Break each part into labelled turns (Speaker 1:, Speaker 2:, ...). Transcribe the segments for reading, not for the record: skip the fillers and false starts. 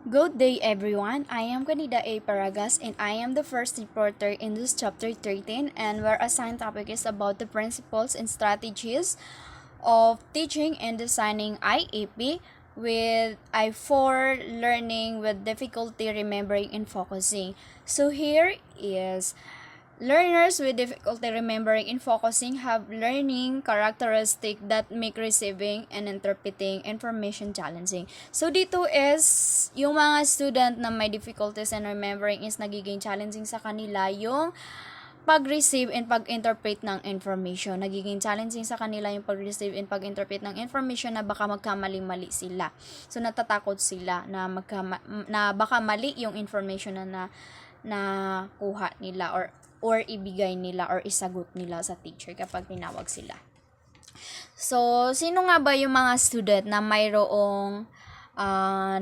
Speaker 1: Good day everyone, I am Canida A. Paragas and I am the first reporter in this chapter 13 and our assigned topic is about the principles and strategies of teaching and designing IEP with I4 learning with difficulty remembering and focusing. So here is learners with difficulty remembering and focusing have learning characteristics that make receiving and interpreting information challenging. So dito is yung mga student na may difficulties in remembering is nagiging challenging sa kanila yung pag-receive and pag-interpret ng information. Nagiging challenging sa kanila yung pag-receive and pag-interpret ng information na baka magkamali-mali sila. So natatakot sila na baka mali yung information na kuha nila or ibigay nila or isagot nila sa teacher kapag tinawag sila. So, sino nga ba yung mga student na mayroong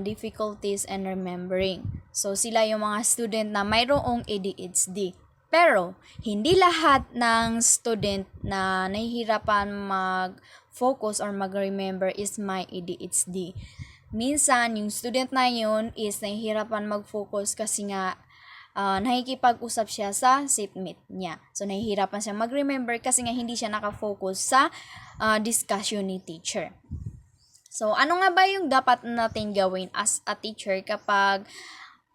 Speaker 1: difficulties in remembering? So, sila yung mga student na mayroong ADHD. Pero, hindi lahat ng student na nahihirapan mag-focus or mag-remember is may ADHD. Minsan, yung student na yun is nahihirapan mag-focus kasi nga nakikipag-usap siya sa seatmate niya. So, nahihirapan siya mag-remember kasi nga hindi siya nakafocus sa discussion ni teacher. So, ano nga ba yung dapat natin gawin as a teacher kapag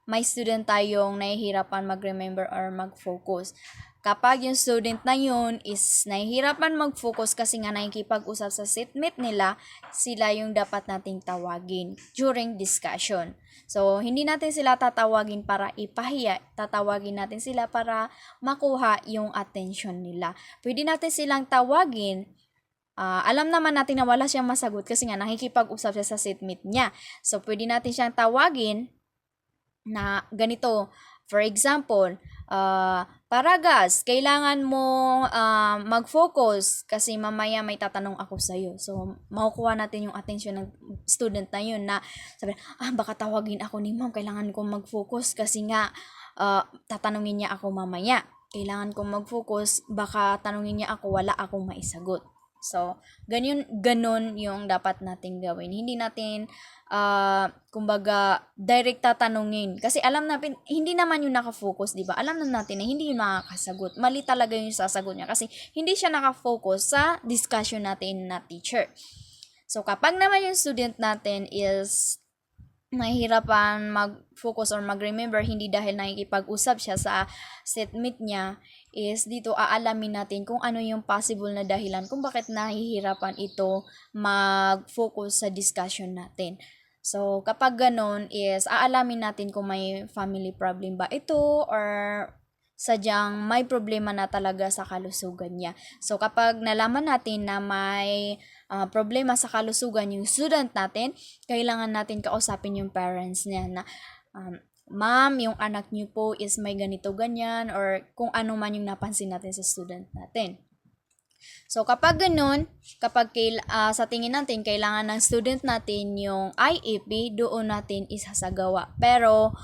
Speaker 1: may student tayong nahihirapan mag-remember or mag-focus? Kapag yung student na yun is nahihirapan mag-focus kasi nga nakikipag-usap sa seatmate nila, sila yung dapat nating tawagin during discussion. So, hindi natin sila tatawagin para ipahiya, tatawagin natin sila para makuha yung attention nila. Pwede natin silang tawagin, alam naman natin na wala siyang masagot kasi nga nakikipag-usap siya sa seatmate niya. So, pwede natin siyang tawagin na ganito. For example, Paragas, kailangan mo mag-focus kasi mamaya may tatanong ako sa'yo. So, makukuha natin yung attention ng student na yun na sabi, baka tawagin ako ni ma'am, kailangan kong mag-focus kasi nga tatanungin niya ako mamaya. Kailangan kong mag-focus, baka tanungin niya ako, wala akong maisagot. So, ganun yung dapat nating gawin. Hindi natin, kumbaga, direct tatanungin. Kasi alam natin, hindi naman yung nakafocus, di ba? Alam na natin na hindi yung makakasagot. Mali talaga yung sasagot niya kasi hindi siya nakafocus sa discussion natin na teacher. So, kapag naman yung student natin is nahihirapan mag-focus or mag-remember hindi dahil nakikipag-usap siya sa seatmate niya, is dito aalamin natin kung ano yung possible na dahilan kung bakit nahihirapan ito mag-focus sa discussion natin. So, kapag ganun is aalamin natin kung may family problem ba ito or sadyang may problema na talaga sa kalusugan niya. So, kapag nalaman natin na may problema sa kalusugan yung student natin, kailangan natin kausapin yung parents niya na, ma'am, yung anak niyo po is may ganito ganyan or kung ano man yung napansin natin sa student natin. So, kapag ganun, kapag sa tingin natin, kailangan ng student natin yung IEP, doon natin isasagawa. Pero,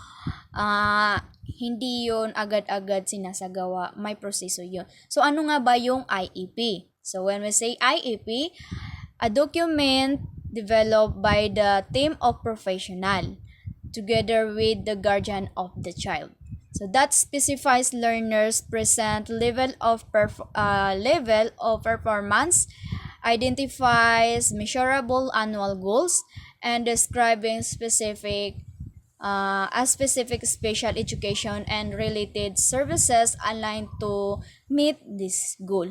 Speaker 1: hindi yun agad-agad sinasagawa. May proseso yun. So, ano nga ba yung IEP? So, when we say IEP, a document developed by the team of professional together with the guardian of the child. So that specifies learners' present level of performance, identifies measurable annual goals, and describing specific special education and related services aligned to meet this goal.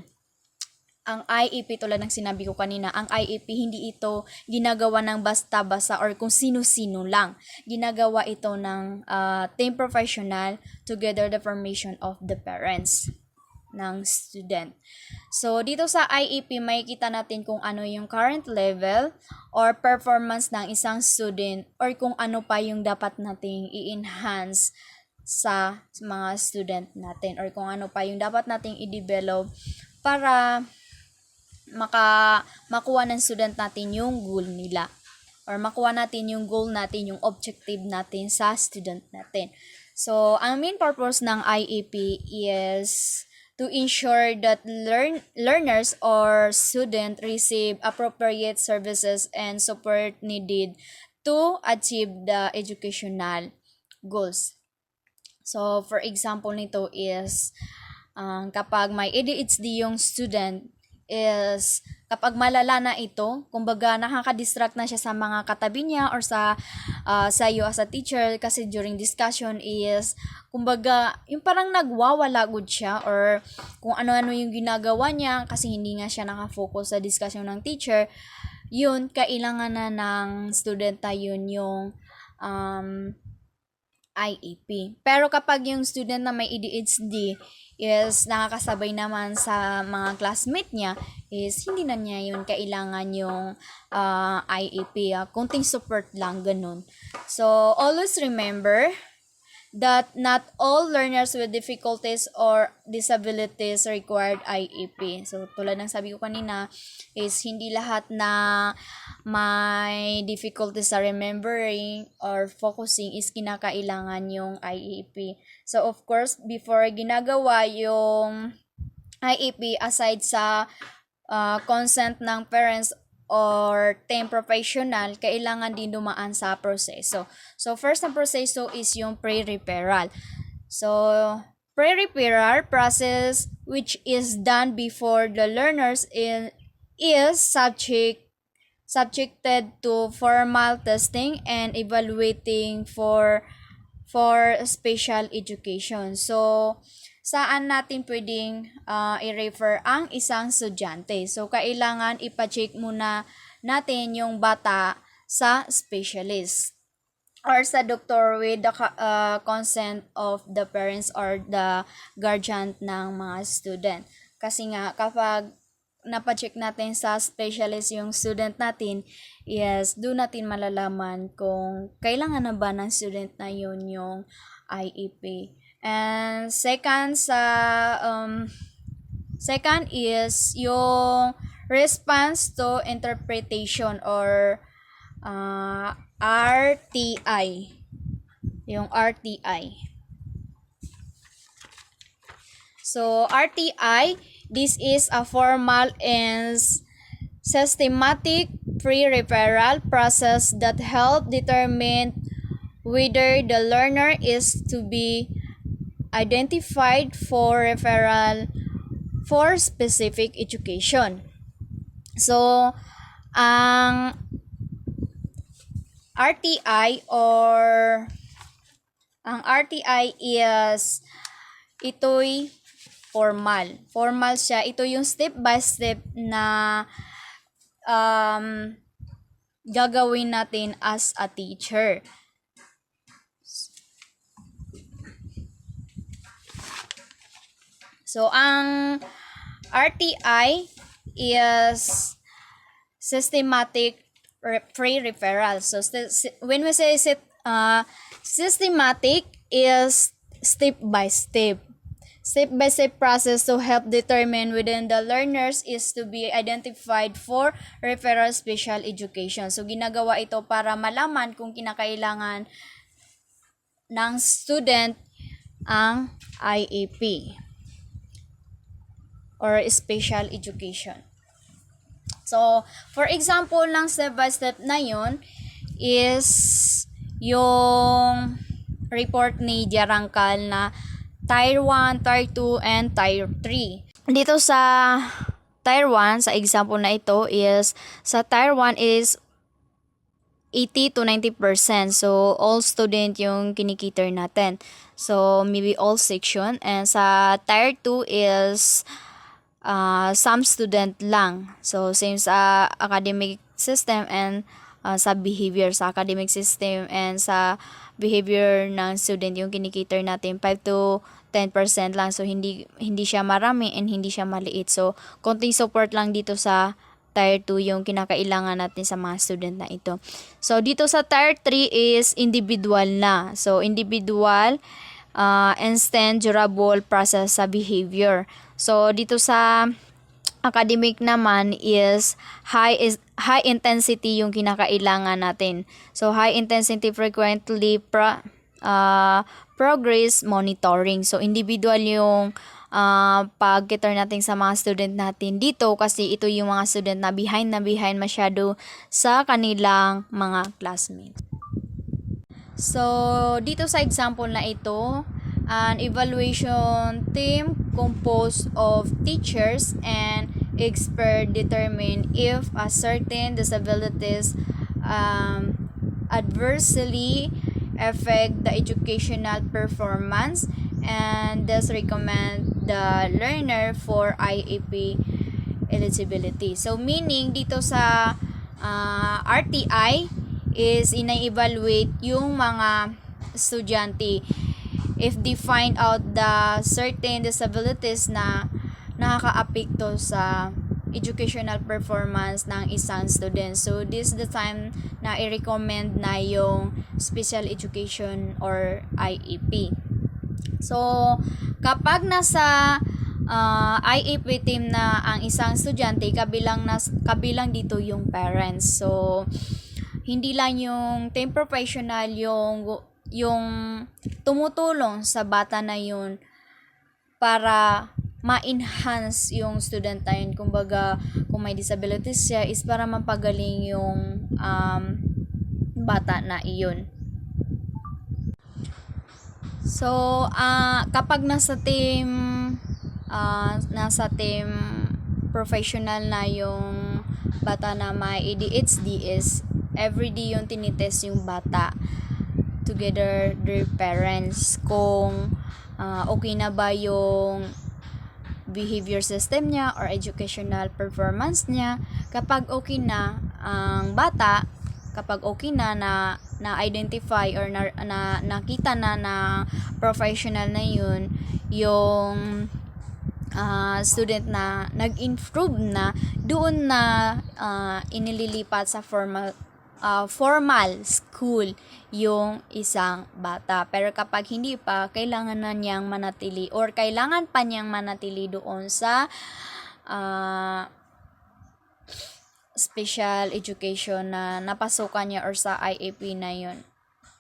Speaker 1: Ang IEP, tulad ng sinabi ko kanina, ang IEP hindi ito ginagawa ng basta-basta or kung sino-sino lang. Ginagawa ito ng team professional together the formation of the parents ng student. So, dito sa IEP, makikita natin kung ano yung current level or performance ng isang student or kung ano pa yung dapat nating i-enhance sa mga student natin or kung ano pa yung dapat nating i-develop para makuha ng student natin yung goal nila or makuha natin yung goal natin, yung objective natin sa student natin. So, ang main purpose ng IEP is to ensure that learners or student receive appropriate services and support needed to achieve the educational goals. So, for example nito is kapag may ADHD yung student is kapag malala na ito, kumbaga nakaka-distract na siya sa mga katabi niya or sa iyo as a teacher kasi during discussion is kumbaga yung parang nagwawala good siya or kung ano-ano yung ginagawa niya kasi hindi nga siya nakafocus sa discussion ng teacher, yun kailangan na ng student na yun yung IEP. Pero kapag yung student na may ADHD is nakakasabay naman sa mga classmate niya, is hindi na niya yun kailangan yung IEP. Kunting support lang, ganun. So, always remember that not all learners with difficulties or disabilities required IEP. So, tulad ng sabi ko kanina, is hindi lahat na may difficulties sa remembering or focusing is kinakailangan yung IEP. So, of course, before ginagawa yung IEP, aside sa consent ng parents or team professional, kailangan din dumaan sa proseso. So, first na proseso is yung pre-referral. So, pre-referral process which is done before the learners is subjected to formal testing and evaluating for special education. So, saan natin pwedeng i-refer ang isang estudyante? So, kailangan ipa-check muna natin yung bata sa specialist or sa doctor with the consent of the parents or the guardian ng mga student. Kasi nga, kapag napacheck natin sa specialist yung student natin, yes, doon natin malalaman kung kailangan na ba ng student na yun yung IEP. And second is yung response to interpretation or RTI. Yung RTI. So, RTI, this is a formal and systematic pre-referral process that help determine whether the learner is to be identified for referral for specific education. So, ang RTI is ito'y formal. Formal siya. Ito yung step by step na gagawin natin as a teacher. So, ang RTI is systematic pre-referral. So, when we say systematic is step by step. Step-by-step process to help determine within the learners is to be identified for referral special education. So, ginagawa ito para malaman kung kinakailangan ng student ang IEP or special education. So, for example, ng step-by-step na yun is yung report ni Jarangkal na Tier 1, Tier 2, and Tier 3. Dito sa Tier 1, sa example na ito is, sa Tier 1 is 80 to 90%. So, all student yung kinikater natin. So, maybe all section. And sa Tier 2 is some student lang. So, same sa academic system and sa behavior. Sa academic system and sa behavior ng student yung kinikater natin 5 to 10% lang. So, hindi siya marami and hindi siya maliit. So, konting support lang dito sa Tier 2 yung kinakailangan natin sa mga student na ito. So, dito sa Tier 3 is individual na. So, individual, instant, durable process sa behavior. So, dito sa academic naman is high intensity yung kinakailangan natin. So, high intensity frequently progress monitoring. So, individual yung pag-cater natin sa mga student natin dito kasi ito yung mga student na behind masyado sa kanilang mga classmates. So, dito sa example na ito, an evaluation team composed of teachers and experts determine if a certain disabilities adversely affect the educational performance and thus recommend the learner for IEP eligibility. So, meaning dito sa RTI is ina-evaluate yung mga estudyante if they find out the certain disabilities na nakakaapekto sa educational performance ng isang student. So, this is the time na i-recommend na yung special education or IEP. So, kapag nasa IEP team na ang isang estudyante, kabilang dito yung parents. So, hindi lang yung team professional yung tumutulong sa bata na yun para ma-enhance yung student na yun. Kumbaga, kung may disabilities siya is para mapagaling yung bata na iyon. So, kapag nasa team professional na yung bata na may ADHD is everyday yung tinitest yung bata together their parents kung okay na ba yung behavior system niya or educational performance niya. Kapag okay na ang bata, kapag okay na identify or nakita na professional na yun yung student na nag-improve na, doon na inililipat sa formal school yung isang bata. Pero kapag hindi pa, kailangan na niyang manatili or kailangan pa niyang manatili doon sa special education na napasukan niya or sa IEP na yun.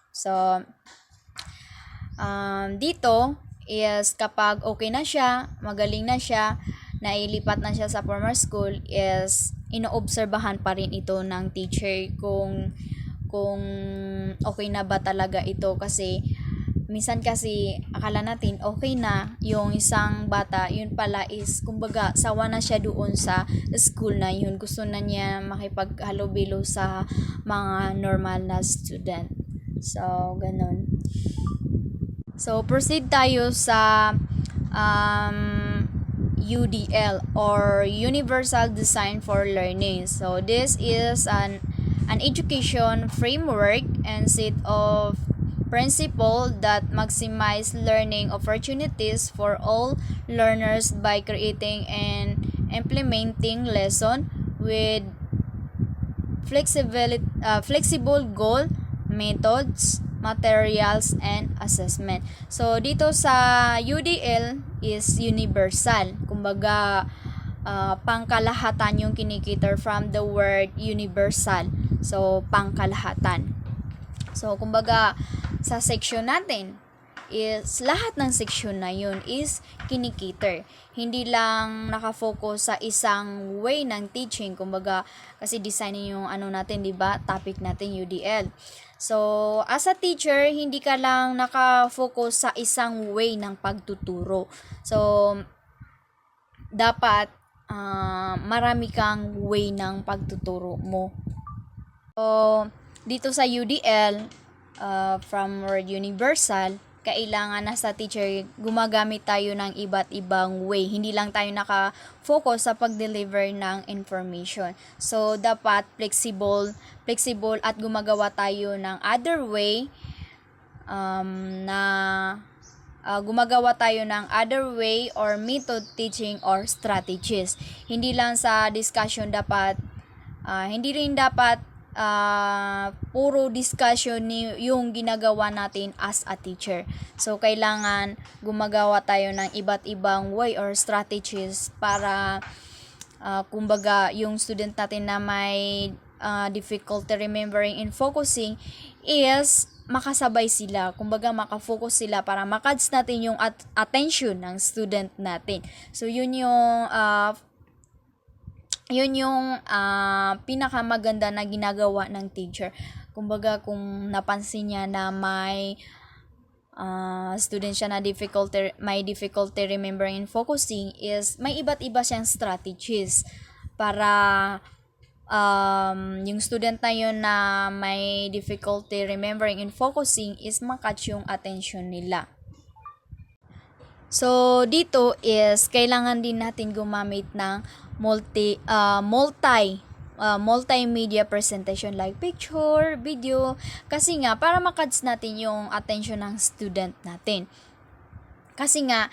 Speaker 1: So, dito is kapag okay na siya, magaling na siya, nailipat na siya sa formal school, is inoobserbahan pa rin ito ng teacher kung okay na ba talaga ito. Kasi minsan kasi akala natin okay na yung isang bata, yun pala is kumbaga sawa na siya doon sa school na yun, gusto na niya makipaghalubilo sa mga normal na student. So ganun. So proceed tayo sa UDL or Universal Design for Learning. So this is an education framework and set of principles that maximize learning opportunities for all learners by creating and implementing lesson with flexible goal, methods, materials, and assessment. So, dito sa UDL is universal. Kumbaga, pangkalahatan yung kinikiter from the word universal. So, pangkalahatan. So, kumbaga, sa section natin is lahat ng section na yun is kinikiter. Hindi lang nakafocus sa isang way ng teaching. Kumbaga, kasi design yung natin, di ba? Topic natin UDL. So, as a teacher, hindi ka lang nakafocus sa isang way ng pagtuturo. So, dapat marami kang way ng pagtuturo mo. So, dito sa UDL, from word universal, kailangan na sa teacher gumagamit tayo ng iba't ibang way. Hindi lang tayo naka-focus sa pag-deliver ng information. So, dapat flexible at gumagawa tayo ng other way or method teaching or strategies. Hindi lang sa discussion dapat, hindi rin dapat puro discussion yung ginagawa natin as a teacher. So, kailangan gumagawa tayo ng iba't ibang way or strategies para kumbaga yung student natin na may difficulty remembering and focusing is makasabay sila. Kumbaga, makafocus sila para makads natin yung attention ng student natin. So, yun yung pinakamaganda na ginagawa ng teacher. Kumbaga, kung napansin niya na may student siya na may difficulty remembering and focusing, is may iba't iba siyang strategies para yung student na yun na may difficulty remembering and focusing is makatch yung attention nila. So, dito is kailangan din natin gumamit ng multimedia presentation like picture, video, kasi nga para makads natin yung attention ng student natin. Kasi nga,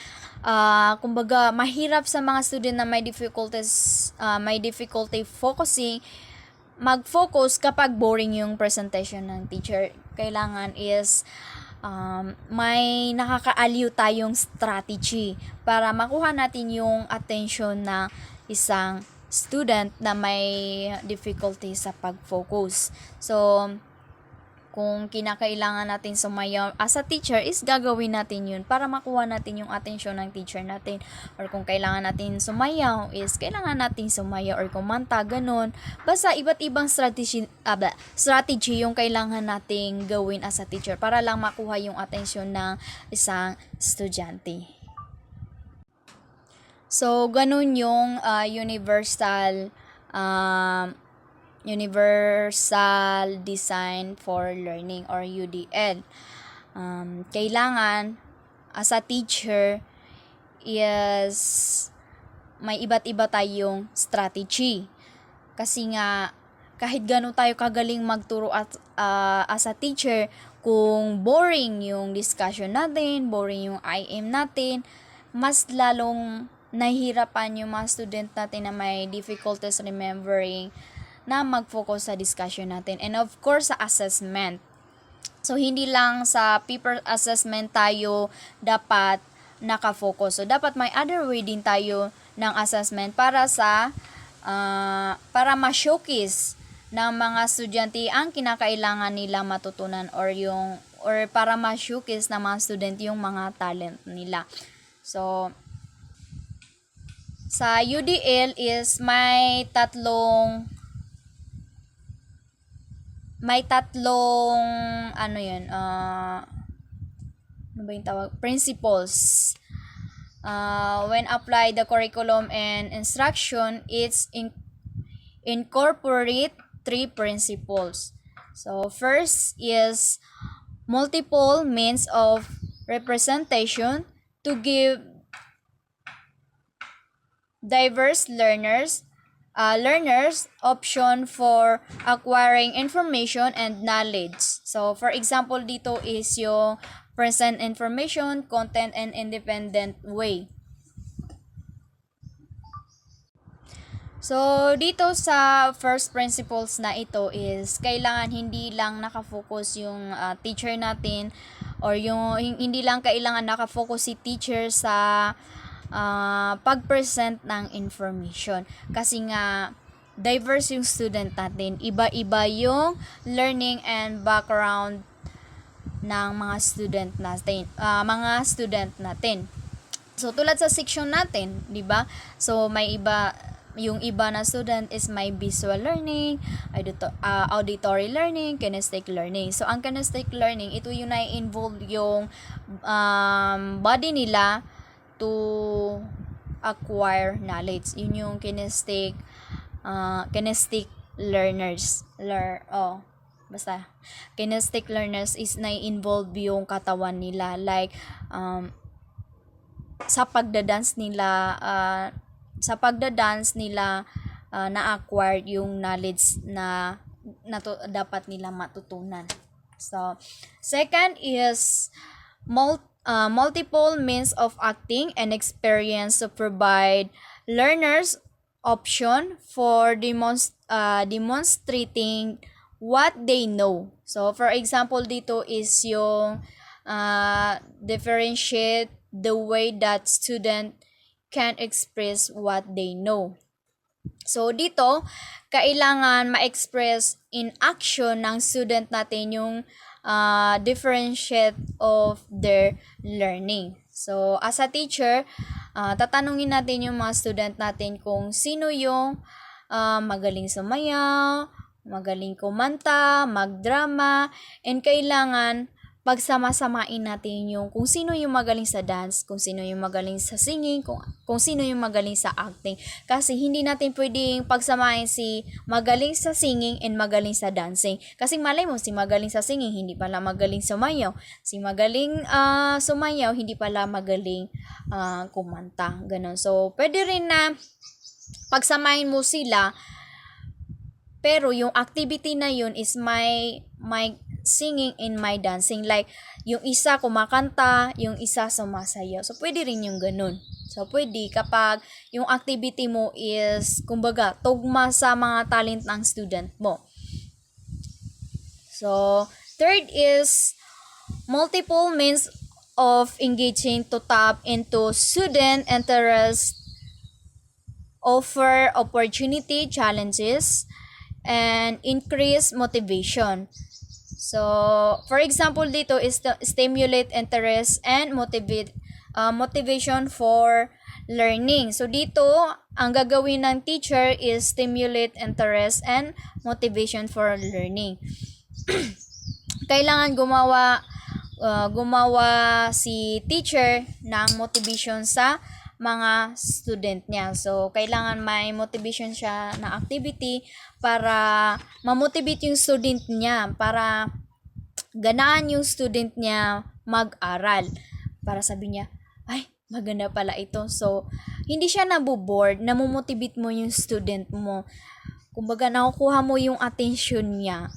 Speaker 1: kumbaga, mahirap sa mga student na may difficulty focusing, mag-focus kapag boring yung presentation ng teacher. Kailangan is may nakakaaliw tayong strategy para makuha natin yung attention na isang student na may difficulty sa pag-focus. So, kung kinakailangan natin sumayaw as a teacher is gagawin natin yun para makuha natin yung attention ng teacher natin. Or kung kailangan natin sumayaw is kailangan natin sumayaw or kumanta, ganun. Basta iba't ibang strategy yung kailangan nating gawin as a teacher para lang makuha yung attention ng isang estudyante. So, ganun yung Universal Design for Learning or UDL. Kailangan as a teacher is may iba't iba tayong strategy. Kasi nga kahit gano'n tayo kagaling magturo as a teacher, kung boring yung discussion natin, boring yung IM natin, mas lalong nahihirapan yung mga student natin na may difficulties remembering na mag-focus sa discussion natin. And of course, sa assessment. So, hindi lang sa paper assessment tayo dapat nakafocus. So, dapat may other way din tayo ng assessment para ma-showcase ng mga estudyante ang kinakailangan nila matutunan or para ma-showcase ng mga student yung mga talent nila. So, sa UDL is may tatlong principles. When applied the curriculum and instruction, it's incorporate 3 principles. So first is multiple means of representation to give diverse learners option for acquiring information and knowledge. So, for example, dito is yung present information, content, and independent way. So, dito sa first principles na ito is kailangan hindi lang nakafocus yung teacher natin or yung hindi lang kailangan nakafocus si teacher sa pag-present ng information. Kasi nga, diverse yung student natin. Iba-iba yung learning and background ng mga student natin. So, tulad sa section natin, di ba? So, yung iba na student is may visual learning, auditory learning, kinesthetic learning. So, ang kinesthetic learning, ito yung na-involve yung body nila to acquire knowledge. Yun yung kinesthetic learners. Kinesthetic learners is na-involve yung katawan nila. Like, sa pagdadance nila, na-acquire yung knowledge na dapat nila matutunan. So, second is multiple means of acting and experience to provide learners option for demonstrating what they know. So, for example, dito is yung differentiate the way that student can express what they know. So, dito, kailangan ma-express in action ng student natin yung differentiate of their learning. So, as a teacher, tatanungin natin yung mga student natin kung sino yung magaling sumayaw, magaling kumanta, magdrama, and kailangan pagsama-samain natin yung kung sino yung magaling sa dance, kung sino yung magaling sa singing, kung sino yung magaling sa acting. Kasi hindi natin pwedeng pagsamahin si magaling sa singing and magaling sa dancing. Kasi malay mo, si magaling sa singing, hindi pala magaling sumayaw. Si magaling sumayaw, hindi pala magaling kumanta. Ganun. So, pwede rin na pagsamahin mo sila, pero yung activity na yun is my singing and my dancing. Like, yung isa kumakanta, yung isa sumasayaw. So, pwede rin yung ganun. So, pwede kapag yung activity mo is, kumbaga, tugma sa mga talent ng student mo. So, third is multiple means of engaging to tap into student interest, offer opportunity, challenges, and increase motivation. So, for example, dito is to stimulate interest and motivation for learning. So, dito, ang gagawin ng teacher is stimulate interest and motivation for learning. Kailangan gumawa si teacher ng motivation sa mga student niya. So, kailangan may motivation siya na activity para ma-motivate yung student niya, para ganaan yung student niya mag-aral. Para sabi niya, ay, maganda pala ito. So, hindi siya naboboard, namomotivate mo yung student mo. Kumbaga, nakukuha mo yung attention niya.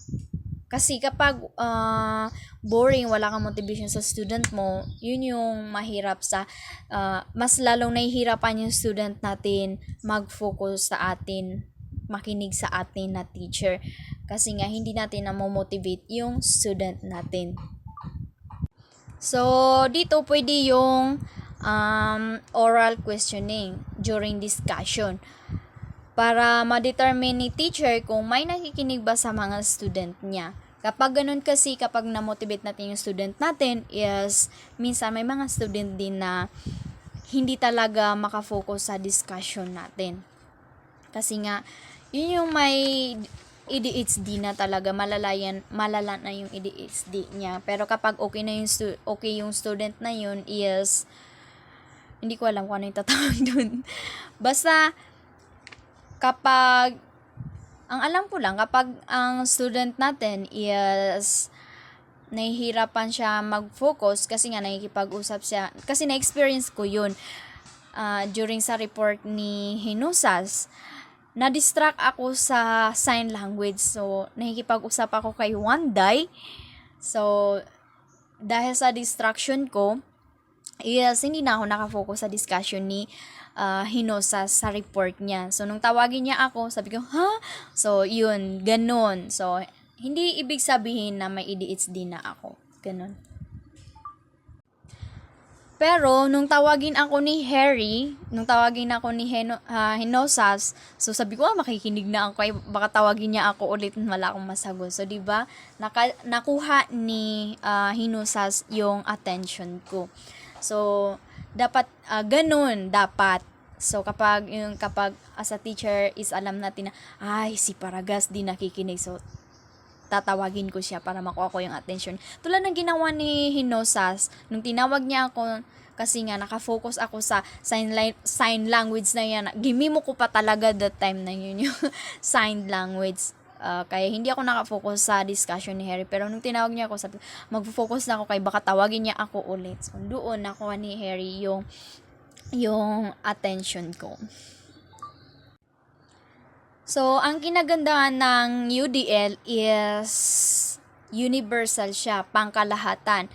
Speaker 1: Kasi kapag boring, wala kang motivation sa student mo, yun yung mahirap sa, mas lalong nahihirapan yung student natin mag-focus sa atin, makinig sa atin na teacher. Kasi nga, hindi natin na-motivate yung student natin. So, dito pwede yung oral questioning during discussion para ma-determine ni teacher kung may nakikinig ba sa mga student niya. Kapag ganun kasi, kapag na-motivate natin yung student natin, is minsan may mga student din na hindi talaga makafocus sa discussion natin. Kasi nga, yun yung may ADHD na talaga, malala na yung ADHD niya. Pero kapag okay na yung student na yun is, hindi ko alam kung ano yung tatawag dun. Basta, kapag, ang alam ko lang, kapag ang student natin is nahihirapan siya mag-focus kasi nga nakikipag-usap siya, kasi na-experience ko yun during sa report ni Hinusas, na-distract ako sa sign language. So, nakikipag-usap ako kay Wanday. So, dahil sa distraction ko, is hindi na ako nakafocus sa discussion ni Hinusas sa report niya. So, nung tawagin niya ako, sabi ko, ha? So, yun, ganun. So, hindi ibig sabihin na may ADHD na ako. Ganun. Pero, nung tawagin ako ni Hinusas, so sabi ko, makikinig na ako, baka tawagin niya ako ulit, wala akong masagot. So, diba, nakuha ni Hinusas yung attention ko. So, dapat ganun dapat. So kapag as a teacher is alam natin na ay si Paragas di nakikinig, so tatawagin ko siya para makuha ko yung attention. Tulad ng ginawa ni Hinusas nung tinawag niya ako, kasi nga nakafocus ako sa sign language na yan. Gimimo ko pa talaga that time na yun yung sign language. Kaya hindi ako nakafocus sa discussion ni Harry. Pero nung tinawag niya ako, sabi, mag-focus na ako kay baka tawagin niya ako ulit. So, doon nakuha ni Harry yung attention ko. So, ang kinagandahan ng UDL is universal siya, pangkalahatan.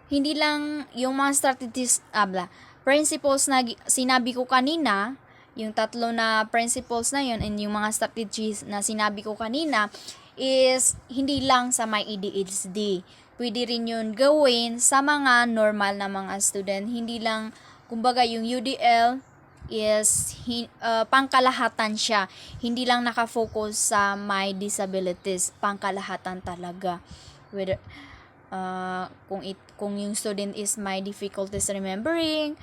Speaker 1: Hindi lang yung mga strategies, principles na sinabi ko kanina, yung tatlo na principles na yun and yung mga strategies na sinabi ko kanina is hindi lang sa may ADHD. Pwede rin yun gawin sa mga normal na mga student. Hindi lang, kumbaga yung UDL, is pangkalahatan siya. Hindi lang nakafocus sa may disabilities, pangkalahatan talaga. Whether kung yung student is may difficulties remembering,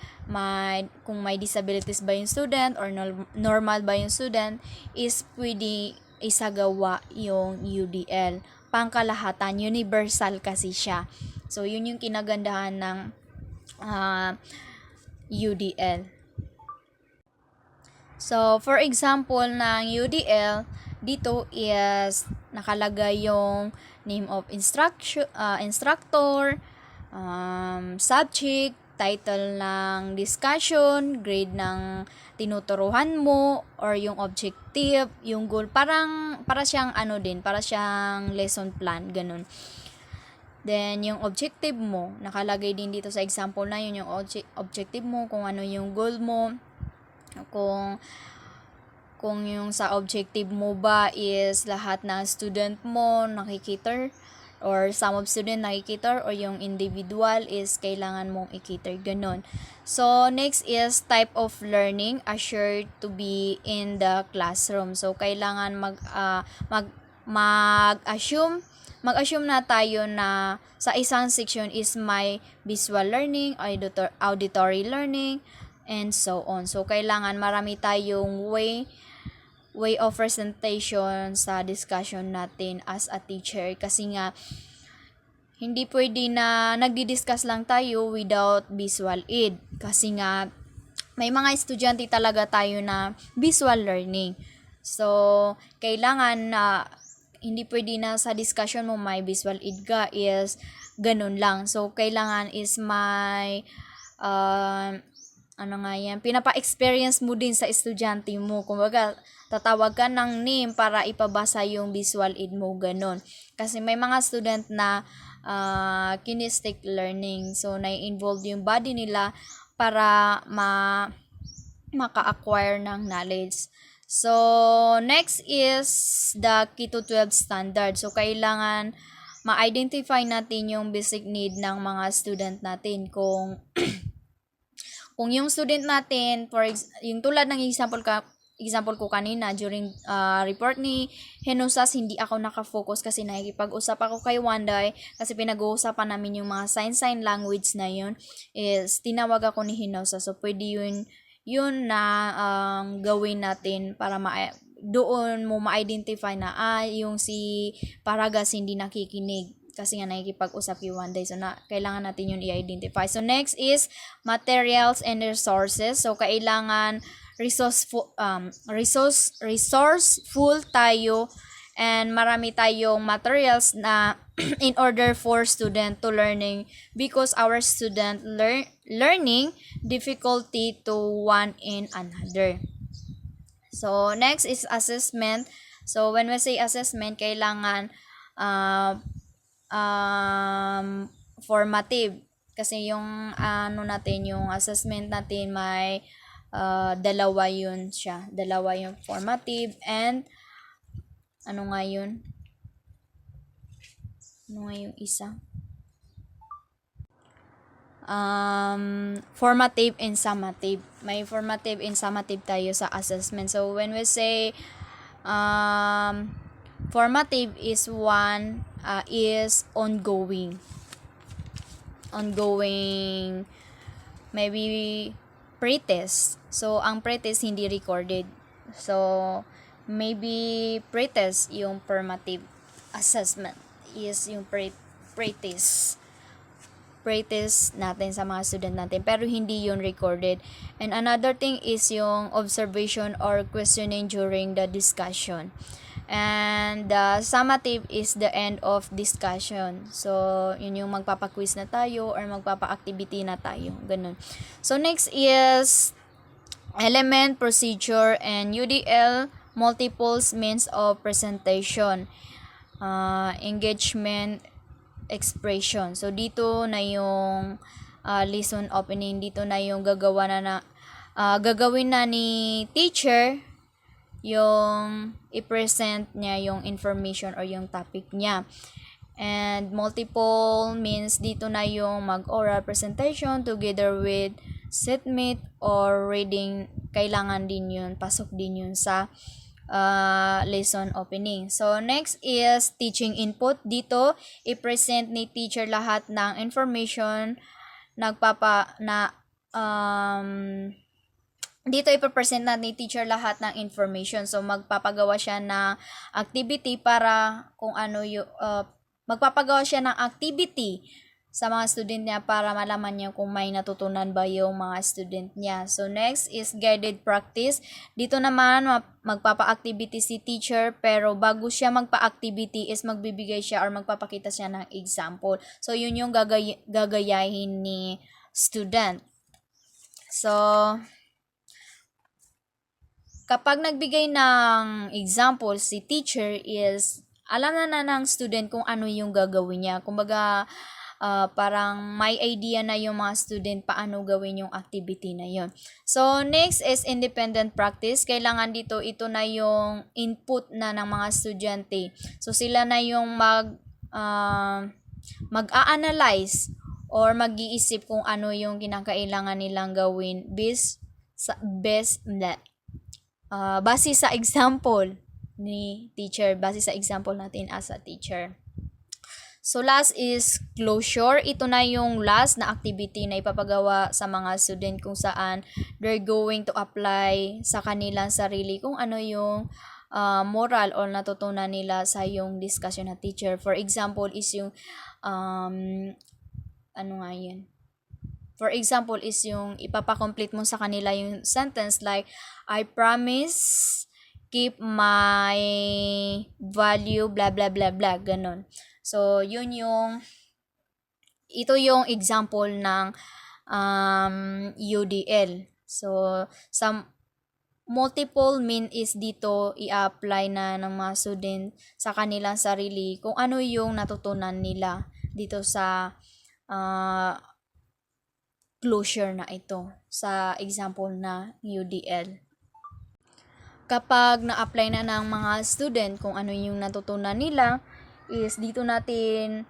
Speaker 1: kung may disabilities ba yung student or normal ba yung student, is pwede isagawa yung UDL. Pangkalahatan, universal kasi siya. So yun yung kinagandahan ng UDL. So, for example, ng UDL, dito is nakalagay yung name of instructor, subject, title ng discussion, grade ng tinuturuan mo, or yung objective, yung goal. Para siyang para siyang lesson plan, ganun. Then, yung objective mo, nakalagay din dito sa example na yun, yung objective mo, kung ano yung goal mo, kung yung sa objective mo ba is lahat ng student mo nakikita, or some of student nakikita, or yung individual is kailangan mong ikita, ganun. So, next is type of learning assured to be in the classroom. So, kailangan mag-assume na tayo na sa isang section is may visual learning, auditory learning, and so on. So, kailangan marami tayong way of presentation sa discussion natin as a teacher. Kasi nga, hindi pwede na nagdi-discuss lang tayo without visual aid. Kasi nga, may mga estudyante talaga tayo na visual learning. So, kailangan na hindi pwede na sa discussion mo may visual aid ka is ganun lang. So, kailangan is may pinapa-experience mo din sa estudyante mo. Kumbaga, tatawag ka ng name para ipabasa yung visual aid mo, ganun. Kasi may mga student na kinesthetic learning. So, na-involve yung body nila para maka-acquire ng knowledge. So, next is the Keto 12 standard. So, kailangan ma-identify natin yung basic need ng mga student natin. Kung yung student natin, yung tulad ng example ko kanina during report ni Henusas, hindi ako nakafocus kasi nakikipag-usap ako kay Wanday kasi pinag-uusapan namin yung mga sign language na yun, is tinawag ako ni Henusas. So, pwede yun na gawin natin para doon mo ma-identify na yung si Paragas hindi nakikinig kasi nga nakikipag-usap yung one day. So, kailangan natin yun i-identify. So, next is materials and resources. So, kailangan resourceful tayo and marami tayong materials na in order for student to learning, because our student learning difficulty to one in another. So, next is assessment. So, when we say assessment, kailangan formative. Kasi yung yung assessment natin may dalawa yun siya. Dalawa yung formative and ano nga yung isa? Formative and summative. May formative and summative tayo sa assessment. So, when we say formative is one is ongoing, maybe pretest. So, ang pretest hindi recorded. So, maybe pretest yung formative assessment is yung pretest natin sa mga student natin, pero hindi yun recorded. And another thing is yung observation or questioning during the discussion. And the summative is the end of discussion. So, yun yung magpapa-quiz na tayo or magpapa-activity na tayo. Ganun. So, next is element, procedure, and UDL, multiples means of presentation, engagement, expression. So, dito na yung lesson opening. Dito na yung gagawin na ni teacher yung i-present niya yung information or yung topic niya. And multiple means dito na yung mag-oral presentation together with statement or reading kailangan din yun, pasok din yun sa lesson opening. So, next is teaching input. Dito, i-present ni teacher lahat ng information dito ipapresent na ni teacher lahat ng information. So, magpapagawa siya ng activity para kung ano yung, magpapagawa siya ng activity sa mga student niya para malaman niya kung may natutunan ba yung mga student niya. So, next is guided practice. Dito naman, magpapa-activity si teacher, pero bago siya magpa-activity is magbibigay siya or magpapakita siya ng example. So, yun yung gagayahin ni student. So, kapag nagbigay ng example si teacher is alam na ng student kung ano yung gagawin niya. Kumbaga, parang may idea na yung mga student paano gawin yung activity na yun. So, next is independent practice. Kailangan dito, ito na yung input na ng mga estudyante. So, sila na yung mag-a-analyze or mag-iisip kung ano yung kinakailangan nilang gawin base sa example ni teacher, base sa example natin as a teacher. So, last is closure. Ito na yung last na activity na ipapagawa sa mga student kung saan they're going to apply sa kanilang sarili kung ano yung moral or natutunan nila sa yung discussion na teacher. For example, is yung For example, is yung ipapakomplete mo sa kanila yung sentence like, I promise keep my value, blah, blah, blah, blah, ganun. So, ito yung example ng UDL. So, some multiple mean is dito i-apply na ng mga student sa kanilang sarili kung ano yung natutunan nila dito sa closure na ito sa example na UDL. Kapag na-apply na ng mga student kung ano yung natutunan nila, is dito natin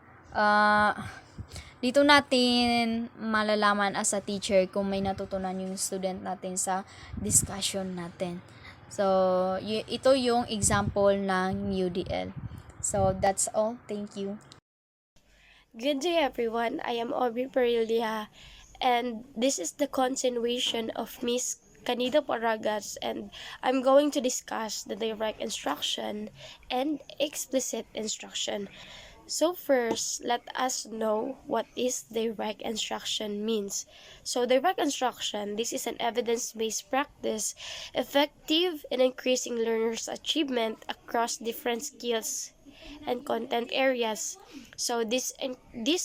Speaker 1: malalaman as a teacher kung may natutunan yung student natin sa discussion natin. So, ito yung example ng UDL. So, that's all. Thank you.
Speaker 2: Good day, everyone. I am Aubrey Perilia, and this is the continuation of Miss Canido Paragas, and I'm going to discuss the direct instruction and explicit instruction. So first, let us know what is direct instruction means. So direct instruction, this is an evidence-based practice effective in increasing learners' achievement across different skills and content areas. So this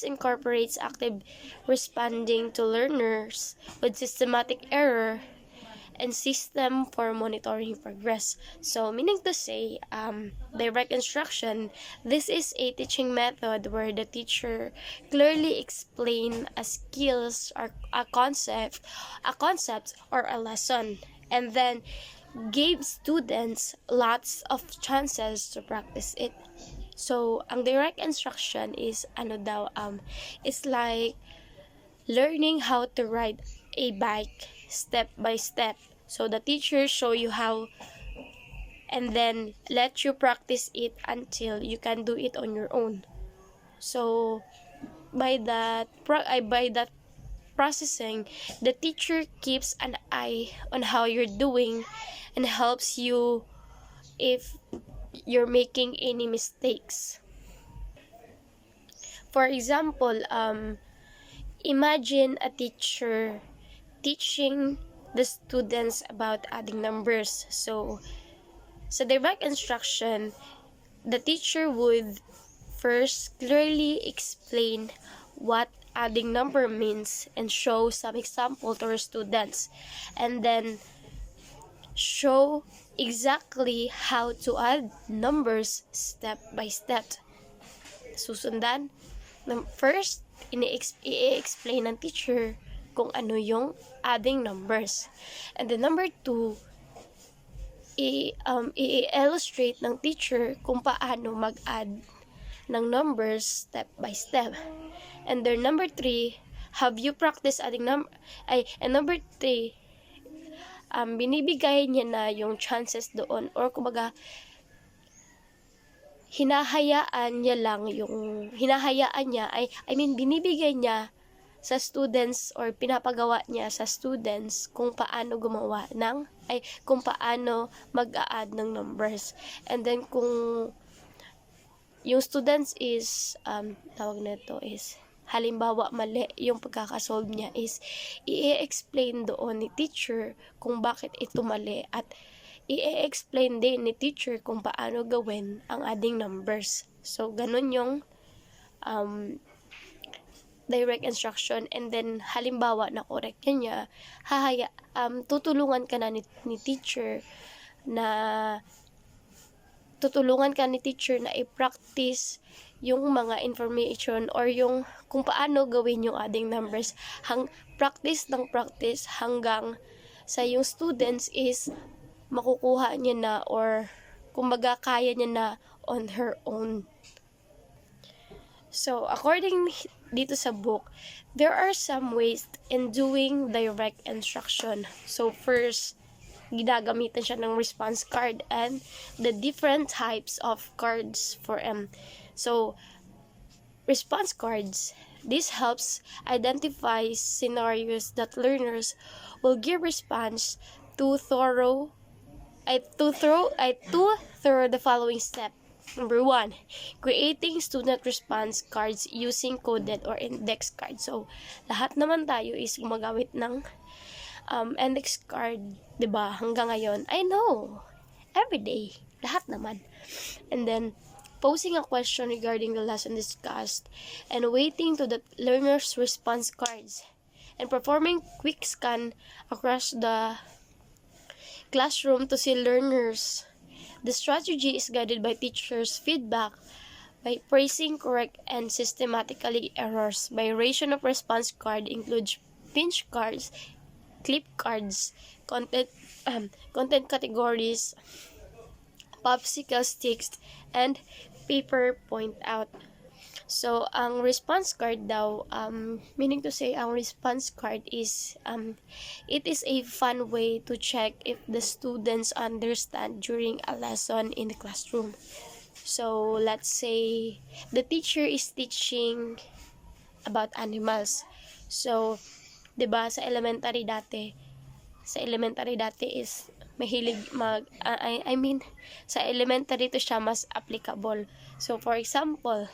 Speaker 2: incorporates active responding to learners with systematic error and system for monitoring progress. So, meaning to say, direct instruction, this is a teaching method where the teacher clearly explain a skills or a concept or a lesson, and then gave students lots of chances to practice it. So, ang direct instruction is it's like learning how to ride a bike step by step. So the teacher show you how and then let you practice it until you can do it on your own. So by that processing, the teacher keeps an eye on how you're doing and helps you if you're making any mistakes. For example, imagine a teacher teaching the students about adding numbers. So, sa direct instruction, the teacher would first clearly explain what adding number means and show some example to our students, and then show exactly how to add numbers step by step. Susundan, first, i-explain ng teacher kung ano yung adding numbers. And then number 2, i-illustrate ng teacher kung paano mag-add ng numbers step by step. And then number 3, have you practiced adding number? And number 3, binibigay niya na yung chances doon, or kumbaga hinahayaan niya, binibigay niya sa students, or pinapagawa niya sa students kung paano kung paano mag-a-add ng numbers. And then kung yung students is tawag nito is halimbawa mali yung pagkakasolve niya, is i-explain doon ni teacher kung bakit ito mali, at i-explain din ni teacher kung paano gawin ang adding numbers. So ganun yung direct instruction. And then halimbawa na correct niya, tutulungan ka ni teacher na i-practice yung mga information, or yung kung paano gawin yung adding numbers, practice hanggang sa yung students is makukuha niya na, or kumbaga kaya niya na on her own. So, according dito sa book, there are some ways in doing direct instruction. So, first, ginagamitan siya ng response card and the different types of cards for So, response cards, this helps identify scenarios that learners will give response to through the following step. Number 1, creating student response cards using coded or index cards. So, lahat naman tayo is gumagamit ng index card, 'di ba? Hanggang ngayon, I know, every day, lahat naman. And then, posing a question regarding the lesson discussed, and waiting to the learner's response cards, and performing quick scan across the classroom to see learners. The strategy is guided by teachers' feedback by praising correct and systematically errors. Variation of response card includes pinch cards, clip cards, content categories, popsicle sticks, and paper point out. So, ang response card daw, meaning to say, ang response card is, it is a fun way to check if the students understand during a lesson in the classroom. So, let's say, the teacher is teaching about animals. So, 'di ba sa elementary dati is mahilig sa elementary to siya mas applicable. So, for example,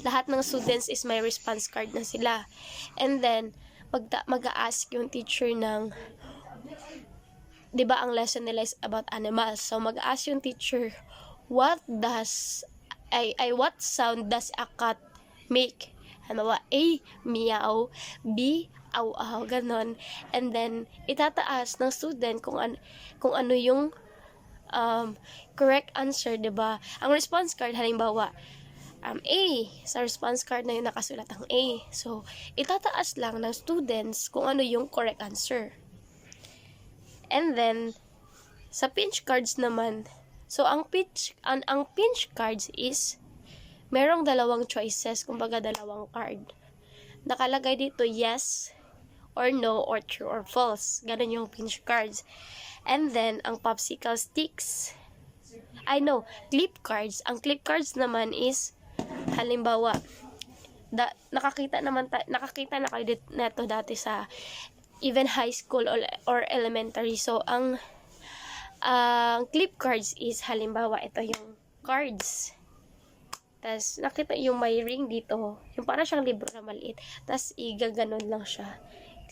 Speaker 2: lahat ng students is may response card na sila. And then, mag-a-ask yung teacher ng, 'di ba ang lesson nila is about animals. So, mag-a-ask yung teacher, what sound does a cat make? Halimbawa, A, meow, B, aw-aw, ganon. And then, itataas ng student kung ano yung correct answer, 'di ba? Ang response card, halimbawa, A, sa response card na yung nakasulat ang A. So, itataas lang ng students kung ano yung correct answer. And then, sa pinch cards naman, so ang pinch cards is merong dalawang choices, kumbaga dalawang card. Nakalagay dito yes or no or true or false. Ganun yung pinch cards. And then, ang popsicle sticks, clip cards. Ang clip cards naman is, halimbawa, nakakita na kayo neto dati sa even high school or elementary. So, ang clip cards is, halimbawa, ito yung cards. Tas nakita yung may ring dito, yung para siyang libro na maliit. Tas igaganon lang siya.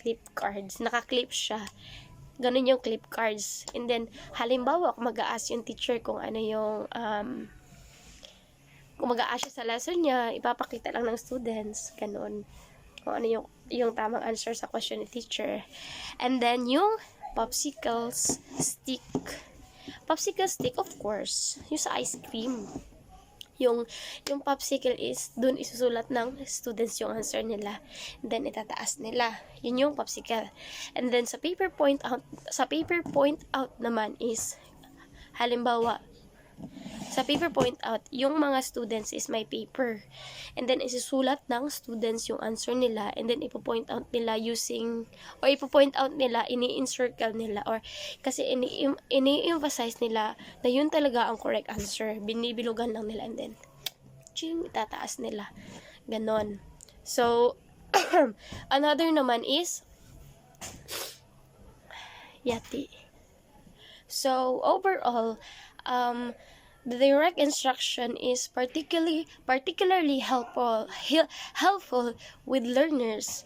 Speaker 2: Clip cards. Naka-clip siya. Ganun yung clip cards. And then, halimbawa, kung mag-a-ask yung teacher kung ano yung kung mag-a-ask siya sa lesson niya, ipapakita lang ng students, ganun, kung ano yung tamang answer sa question ni teacher. And then, yung popsicle stick, of course, yung sa ice cream. Yung popsicle is, dun isusulat ng students yung answer nila. And then, itataas nila. Yun yung popsicle. And then, sa paper point out naman is, halimbawa, sa paper point out, yung mga students is my paper. And then, isusulat ng students yung answer nila, and then ipo-point out nila using, or ipo-point out nila, ini-encircle nila, or kasi ini-emphasize nila na yun talaga ang correct answer. Binibilugan lang nila, and then, ching, itataas nila. Ganon. So, another naman is, yati. So, overall, the direct instruction is particularly helpful with learners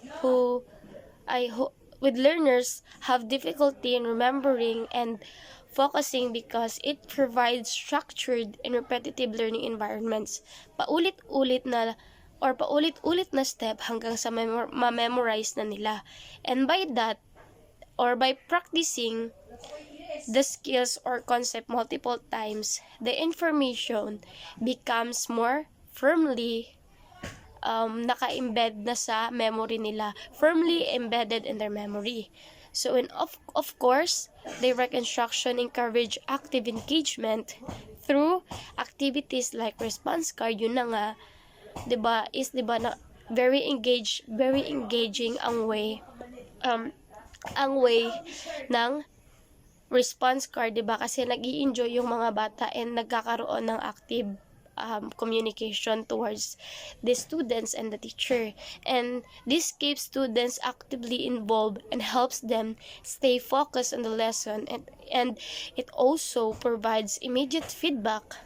Speaker 2: with learners have difficulty in remembering and focusing because it provides structured and repetitive learning environments. Paulit-ulit na step hanggang sa ma-memorize na nila. And by that, or by practicing the skills or concept multiple times, the information becomes more firmly naka-embed na sa memory nila, firmly embedded in their memory. So, of course, direct instruction encourage active engagement through activities like response card. Yun na nga, 'di ba na very engaging ang way ng response card, 'di ba? Kasi nag-i-enjoy yung mga bata and nagkakaroon ng active communication towards the students and the teacher. And this keeps students actively involved and helps them stay focused on the lesson, and it also provides immediate feedback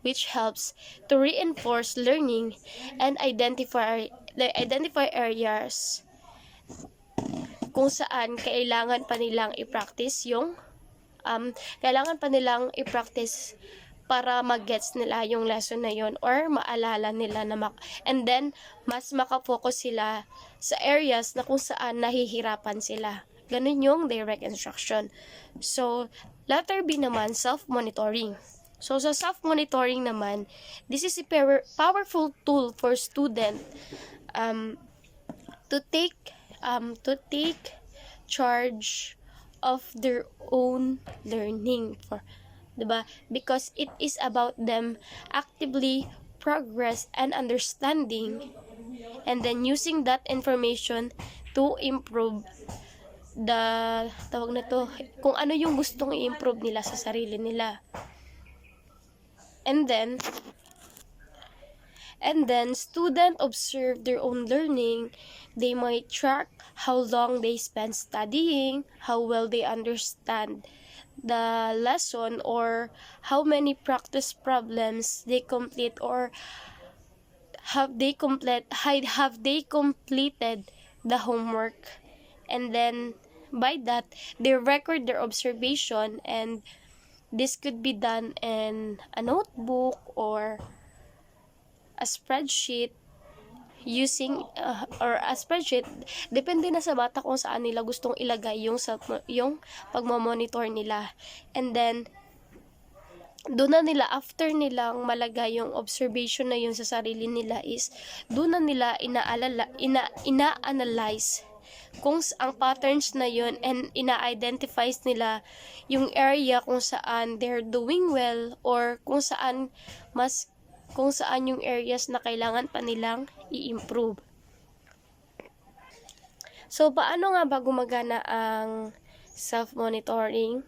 Speaker 2: which helps to reinforce learning and identify areas kung saan kailangan pa nilang i-practice para mag-gets nila yung lesson na yon, or maalala nila and then mas makafocus sila sa areas na kung saan nahihirapan sila. Ganun yung direct instruction. So, letter B naman, self-monitoring. So, sa self-monitoring naman, this is a powerful tool for student to take charge of their own learning, diba? Because it is about them actively progress and understanding, and then using that information to improve kung ano yung gustong i-improve nila sa sarili nila. And then student observe their own learning. They might track how long they spend studying, how well they understand the lesson, or how many practice problems they complete, or have they completed the homework. And then by that, they record their observation, and this could be done in a notebook or a spreadsheet, depende na sa bata kung saan nila gustong ilagay yung pagmo-monitor nila. And then doon na nila, after nilang malagay yung observation na yun sa sarili nila, is doon na nila ina-analyze kung ang patterns na yun, and ina-identifies nila yung area kung saan they're doing well, or kung saan yung areas na kailangan pa nilang i-improve. So, paano nga ba gumagana ang self-monitoring?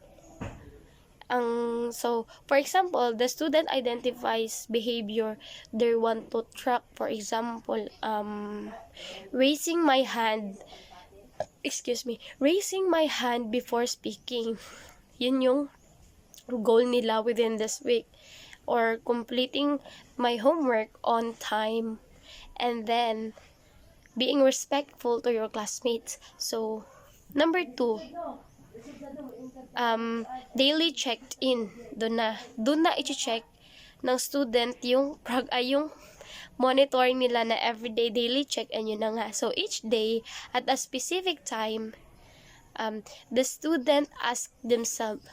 Speaker 2: So, for example, the student identifies behavior they want to track. For example, raising my hand before speaking. Yun yung goal nila within this week. Or completing my homework on time, and then being respectful to your classmates. So, number 2, daily checked-in. Doon na i-check ng student yung monitoring nila na everyday daily check-in. Yun na nga. So, each day at a specific time, the student ask themselves,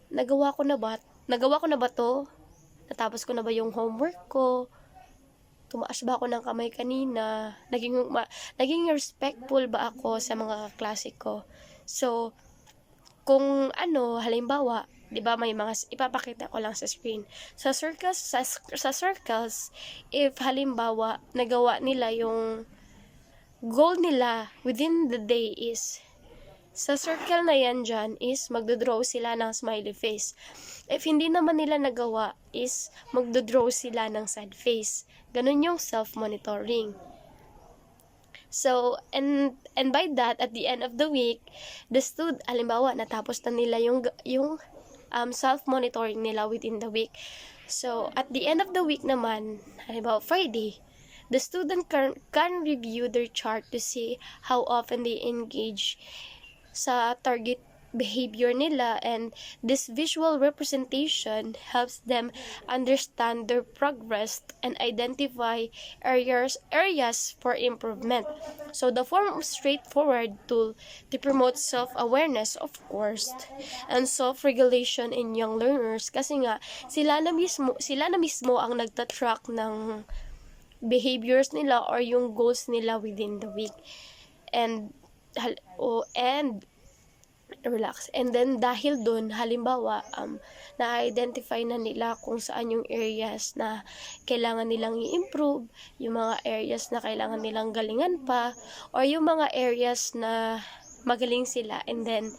Speaker 2: nagawa ko na ba to? Natapos ko na ba yung homework ko? Tumaas ba ako ng kamay kanina? Naging respectful ba ako sa mga klase ko? So, kung halimbawa, 'di ba may mga ipapakita ko lang sa screen. Sa circles, if halimbawa nagawa nila yung goal nila within the day is sa circle na yan dyan is magdodraw sila ng smiley face. If hindi naman nila nagawa is magdodraw sila ng sad face. Ganun yung self-monitoring. So, and by that, at the end of the week, halimbawa, natapos na nila yung self-monitoring nila within the week. So, at the end of the week naman, halimbawa Friday, the student can review their chart to see how often they engage sa target behavior nila, and this visual representation helps them understand their progress and identify areas for improvement. So the form of straightforward tool to promote self-awareness, of course, and self-regulation in young learners, kasi nga sila na mismo ang nagtatrack ng behaviors nila or yung goals nila within the week. And relax. And then dahil dun, halimbawa, na-identify na nila kung saan yung areas na kailangan nilang i-improve, yung mga areas na kailangan nilang galingan pa, or yung mga areas na magaling sila. And then,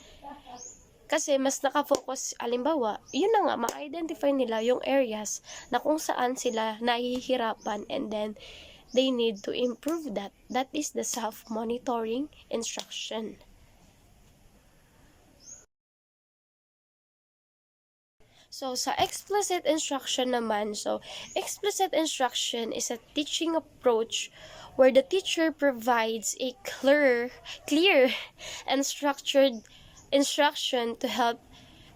Speaker 2: kasi mas nakafocus, halimbawa, yun na nga, ma-identify nila yung areas na kung saan sila nahihirapan, and then they need to improve that. That is the self-monitoring instruction. So, sa explicit instruction naman, explicit instruction is a teaching approach where the teacher provides a clear and structured instruction to help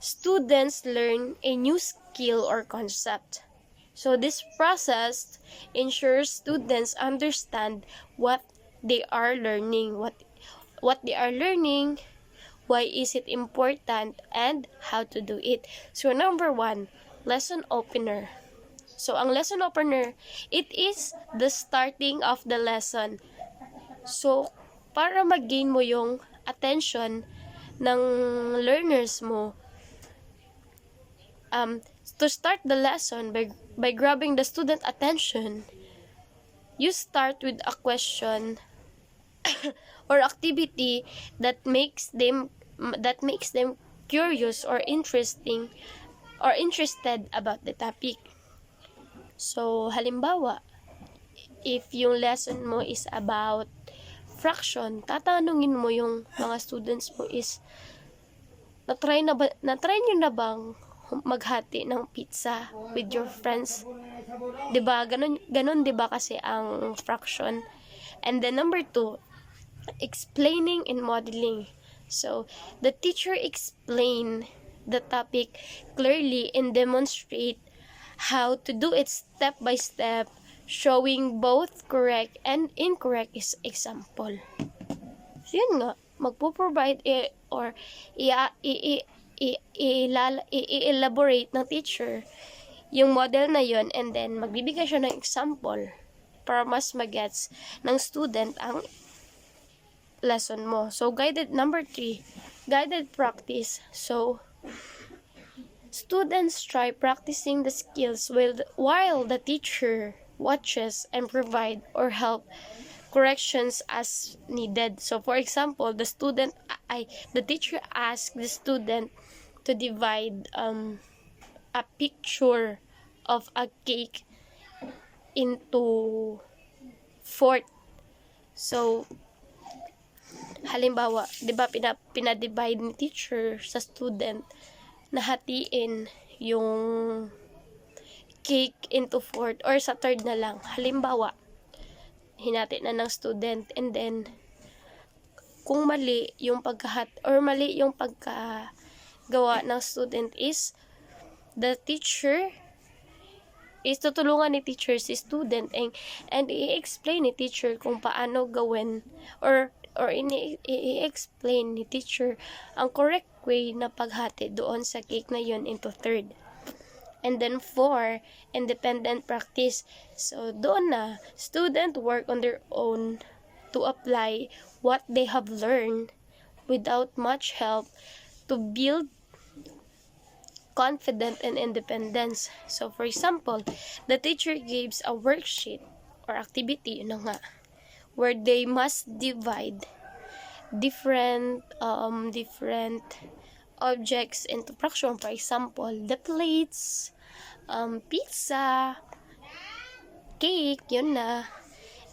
Speaker 2: students learn a new skill or concept. So, this process ensures students understand what they are learning, why is it important, and how to do it. So, number 1, lesson opener. So, ang lesson opener, it is the starting of the lesson. So, para mag-gain mo yung attention ng learners mo, to start the lesson by grabbing the student attention, you start with a question or activity that makes them curious or interested about the topic. So, halimbawa, if yung lesson mo is about fraction, tatanungin mo yung mga students mo is, na-try nyo na bang maghati ng pizza with your friends? 'Di ba? Ganun 'di ba kasi ang fraction. And then number 2, explaining and modeling. So, the teacher explain the topic clearly and demonstrate how to do it step by step, showing both correct and incorrect example. So, yun nga, magpo-provide or i-elaborate ng teacher yung model na yon, and then magbibigay siya ng example para mas magets ng student ang lesson mo. So, number 3, guided practice. So, students try practicing the skills while the teacher watches and provide or help corrections as needed. So, for example, the teacher asks the student to divide a picture of a cake into 4. So, halimbawa, 'di ba pinadivide ni teacher sa student na hatiin yung cake into 4 or sa 3 na lang. Halimbawa, hinati na ng student, and then kung mali yung pagkagawa ng student is the teacher is tutulungan ni teacher si student and i-explain ni teacher kung paano gawin or i-explain ni teacher ang correct way na paghati doon sa cake na yon into 3. And then 4, independent practice. So, doon na, student work on their own to apply what they have learned without much help to build confident and independence. So, for example, the teacher gives a worksheet or activity, yun na nga, where they must divide different objects into fraction. For example, the plates, pizza, cake, yun na,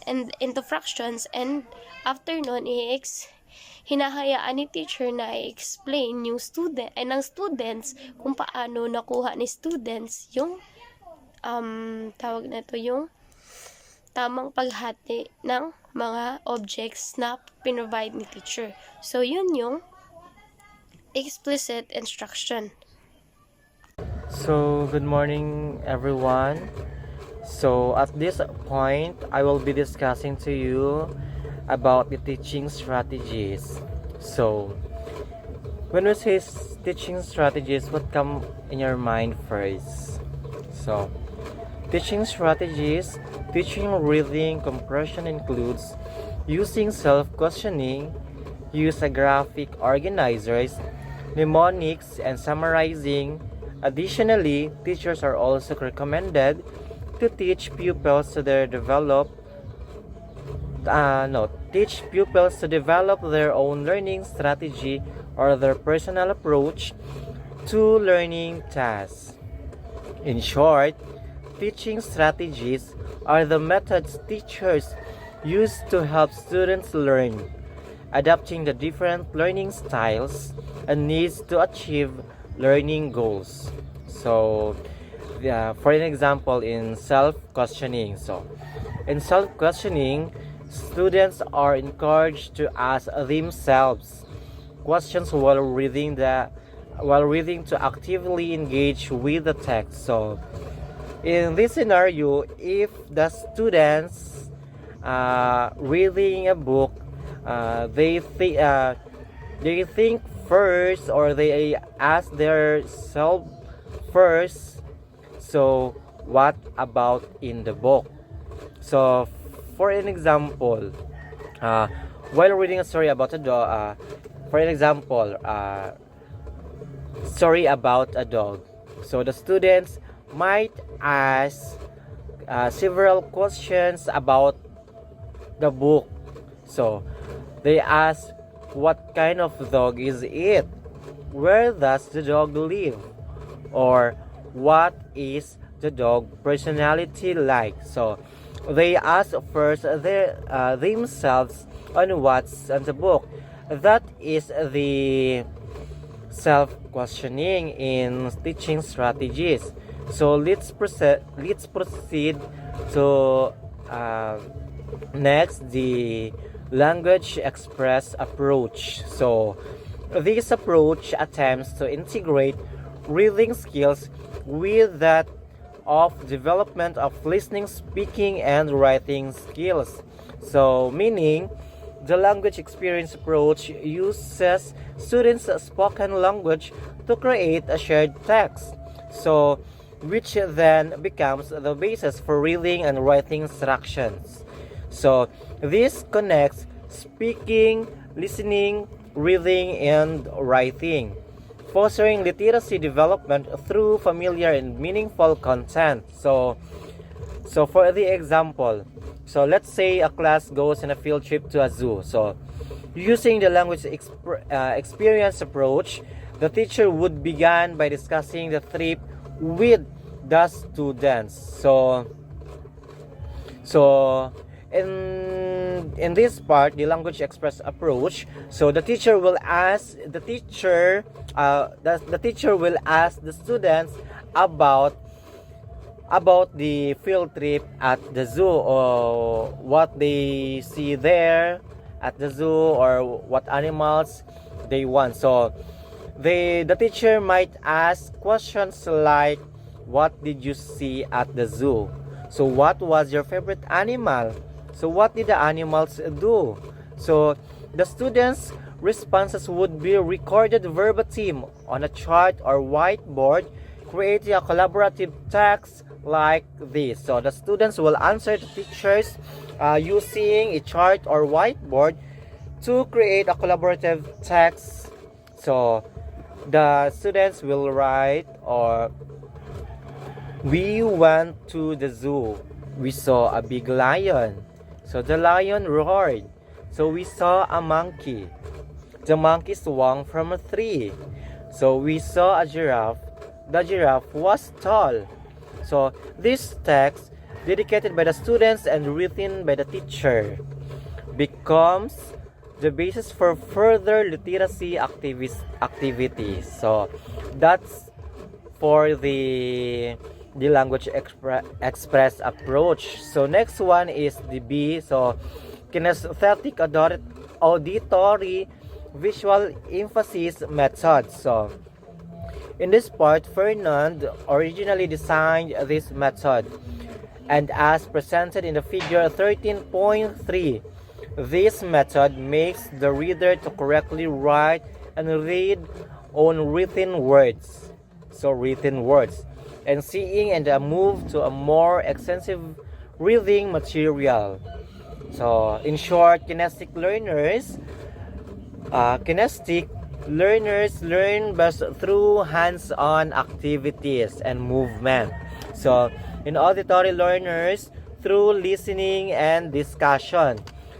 Speaker 2: and into fractions. And after nun, hinahayaan ni teacher na i-explain ng students kung paano nakuha ni students yung tawag na ito, yung tamang paghati ng mga objects na pinrovide ni teacher. So, yun yung explicit instruction.
Speaker 3: So, good morning, everyone. So, at this point, I will be discussing to you about the teaching strategies. So, when we say teaching strategies, what come in your mind first? So, teaching strategies, teaching reading comprehension includes using self-questioning, use a graphic organizers, mnemonics, and summarizing. Additionally, teachers are also recommended to teach pupils to develop their own learning strategy or their personal approach to learning tasks. In short, teaching strategies are the methods teachers use to help students learn, adapting the different learning styles and needs to achieve learning goals. So, for an example, in self-questioning. So, in self-questioning, students are encouraged to ask themselves questions while reading to actively engage with the text. So, in this scenario, if the students reading a book, they think first, or they ask their self first, so what about in the book? So, for an example, while reading a story about a dog, story about a dog, so the students might ask several questions about the book. So, they ask, what kind of dog is it? Where does the dog live? Or what is the dog personality like? So, they ask first themselves on what's in the book. That is the self-questioning in teaching strategies. So, let's proceed to next, the language express approach. So, this approach attempts to integrate reading skills with that of development of listening, speaking, and writing skills. So, meaning, the language experience approach uses students' spoken language to create a shared text, so which then becomes the basis for reading and writing instructions. So, this connects speaking, listening, reading, and writing, fostering literacy development through familiar and meaningful content. So for the example, so let's say a class goes on a field trip to a zoo. So, using the language experience approach, the teacher would begin by discussing the trip with the students. So in this part, the language express approach, so the teacher will ask the students about the field trip at the zoo, or what they see there at the zoo, or what animals they want. So the teacher might ask questions like, what did you see at the zoo? So, what was your favorite animal? So, what did the animals do? So, the students' responses would be recorded verbatim on a chart or whiteboard, creating a collaborative text like this. So, the students will answer the teachers using a chart or whiteboard to create a collaborative text. So, the students will write or we went to the zoo. We saw a big lion. So the lion roared. So we saw a monkey. The monkey swung from a tree. So we saw a giraffe. The giraffe was tall. So this text, dedicated by the students and written by the teacher, becomes the basis for further literacy activities. So that's for the language express approach. So next one is the B. So kinesthetic auditory visual emphasis method. So in this part, Fernand originally designed this method, and as presented in the figure 13.3, this method makes the reader to correctly write and read on written words. So written words, and seeing and a move to a more extensive reading material. So in short, kinesthetic learners learn best through hands-on activities and movement. So in auditory learners, through listening and discussion.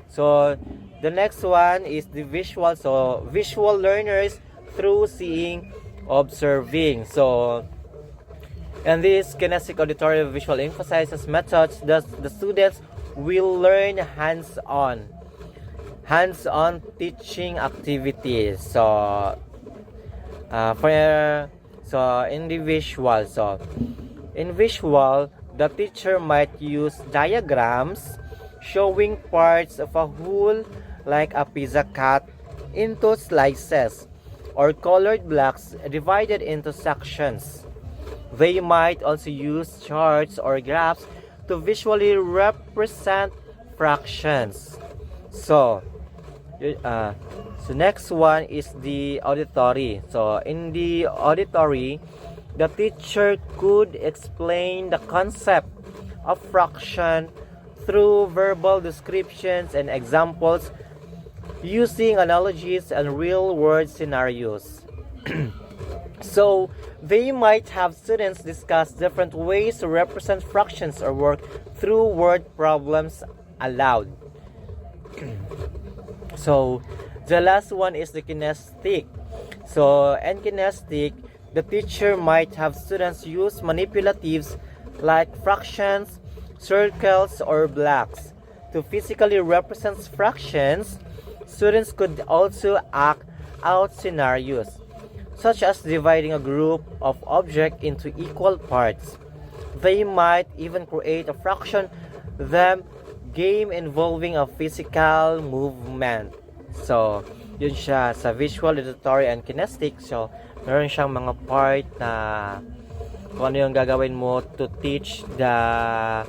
Speaker 3: So the next one is the visual. So visual learners through seeing, observing. So and this kinesthetic auditory visual emphasizes methods that the students will learn hands-on teaching activities. So in the visual, so in visual, the teacher might use diagrams showing parts of a whole, like a pizza cut, into slices, or colored blocks divided into sections. They might also use charts or graphs to visually represent fractions. So next one is the auditory. So in the auditory, the teacher could explain the concept of fraction through verbal descriptions and examples using analogies and real-world scenarios. So they might have students discuss different ways to represent fractions or work through word problems aloud. So the last one is the kinesthetic. So in kinesthetic, the teacher might have students use manipulatives like fractions, circles, or blocks to physically represent fractions. Students could also act out scenarios, such as dividing a group of objects into equal parts. They might even create a fraction game involving a physical movement. So, yun siya sa visual, auditory, and kinesthetic. So, meron siyang mga part na kung ano yung gagawin mo to teach the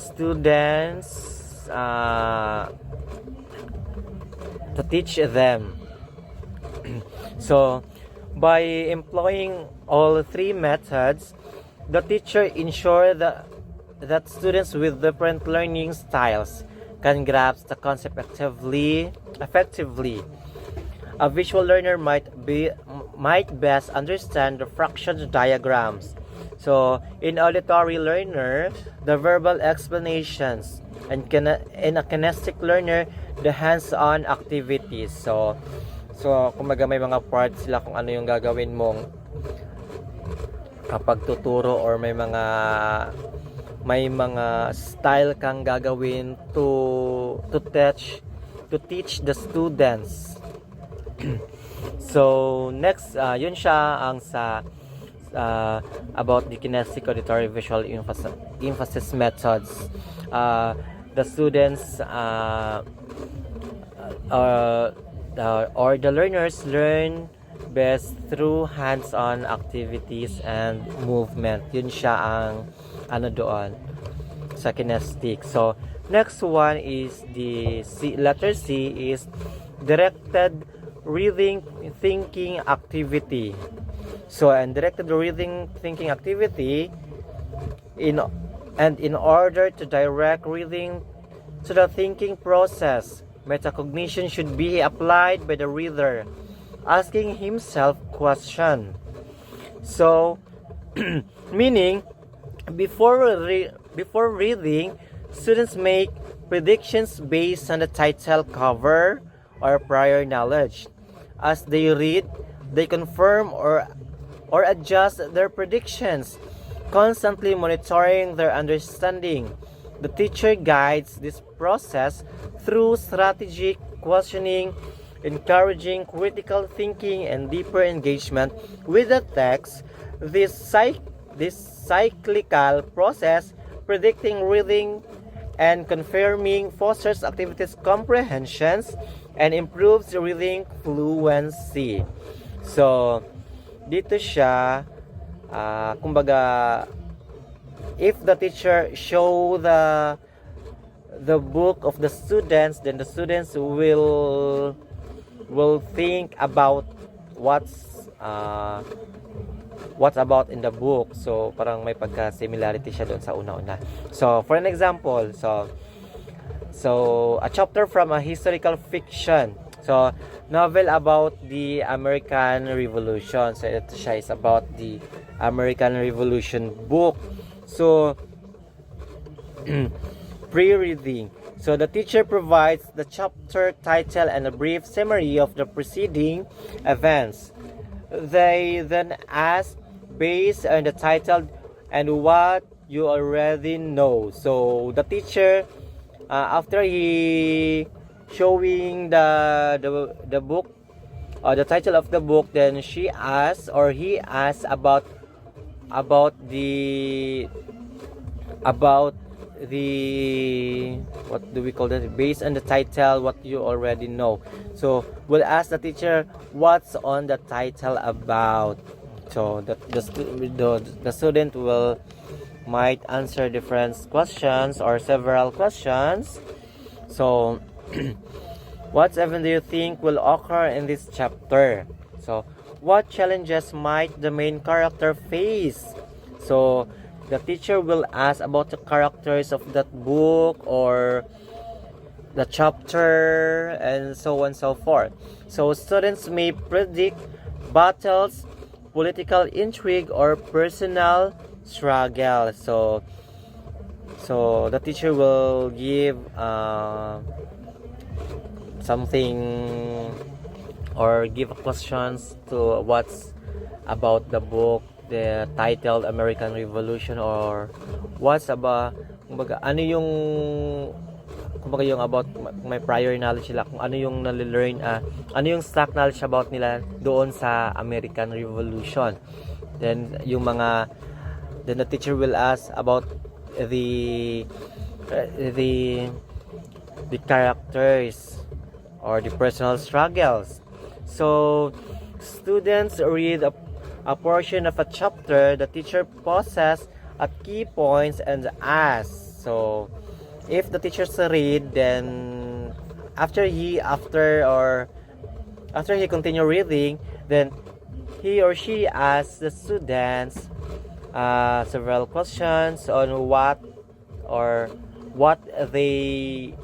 Speaker 3: students, to teach them. So, by employing all three methods, the teacher ensures that students with different learning styles can grasp the concept effectively. A visual learner might best understand the fraction diagrams. So, in auditory learner, the verbal explanations, and in a kinesthetic learner, the hands-on activities. So kumbaga may mga parts sila kung ano yung gagawin mong kapag tuturo, or may mga style kang gagawin to teach the students. So next, yun siya ang sa about the kinesthetic auditory visual emphasis methods. The students or the learners learn best through hands-on activities and movement. Yun siya ang doon sa kinesthetic. So next one is the letter C is directed reading thinking activity. So and directed reading thinking activity in order to direct reading to the thinking process, metacognition should be applied by the reader, asking himself question. So, meaning, before reading, students make predictions based on the title, cover, or prior knowledge. As they read, they confirm or adjust their predictions, constantly monitoring their understanding. The teacher guides this process through strategic questioning, encouraging critical thinking and deeper engagement with the text. This cyclical process, predicting, reading, and confirming, fosters activities comprehensions and improves reading fluency. So, dito siya, kumbaga, if the teacher show the book of the students, then the students will think about what's about in the book. So parang may pagka-similarity siya doon sa una-una. So for an example, so a chapter from a historical fiction. So novel about the American Revolution. So ito siya is about the American Revolution book. So pre-reading. So the teacher provides the chapter title and a brief summary of the preceding events. They then ask, based on the title and what you already know. So the teacher, after he showing the book or the title of the book, then she asks or he asks about the what do we call that, based on the title, what you already know. So we'll ask the teacher what's on the title about. So the student might answer different questions or several questions. So what event do you think will occur in this chapter? So what challenges might the main character face? So the teacher will ask about the characters of that book or the chapter, and so on and so forth. So students may predict battles, political intrigue, or personal struggle. So the teacher will give something or give questions to what's about the book, the titled American Revolution, or what's about, kumbaga, yung about may prior knowledge sila, kung ano yung nalilearn, ano yung stock knowledge about nila doon sa American Revolution. Then the teacher will ask about the characters or the personal struggles. So students read a portion of a chapter. The teacher pauses at key points and asks. So if the teacher read, then after he continue reading, then he or she asks the students several questions on what they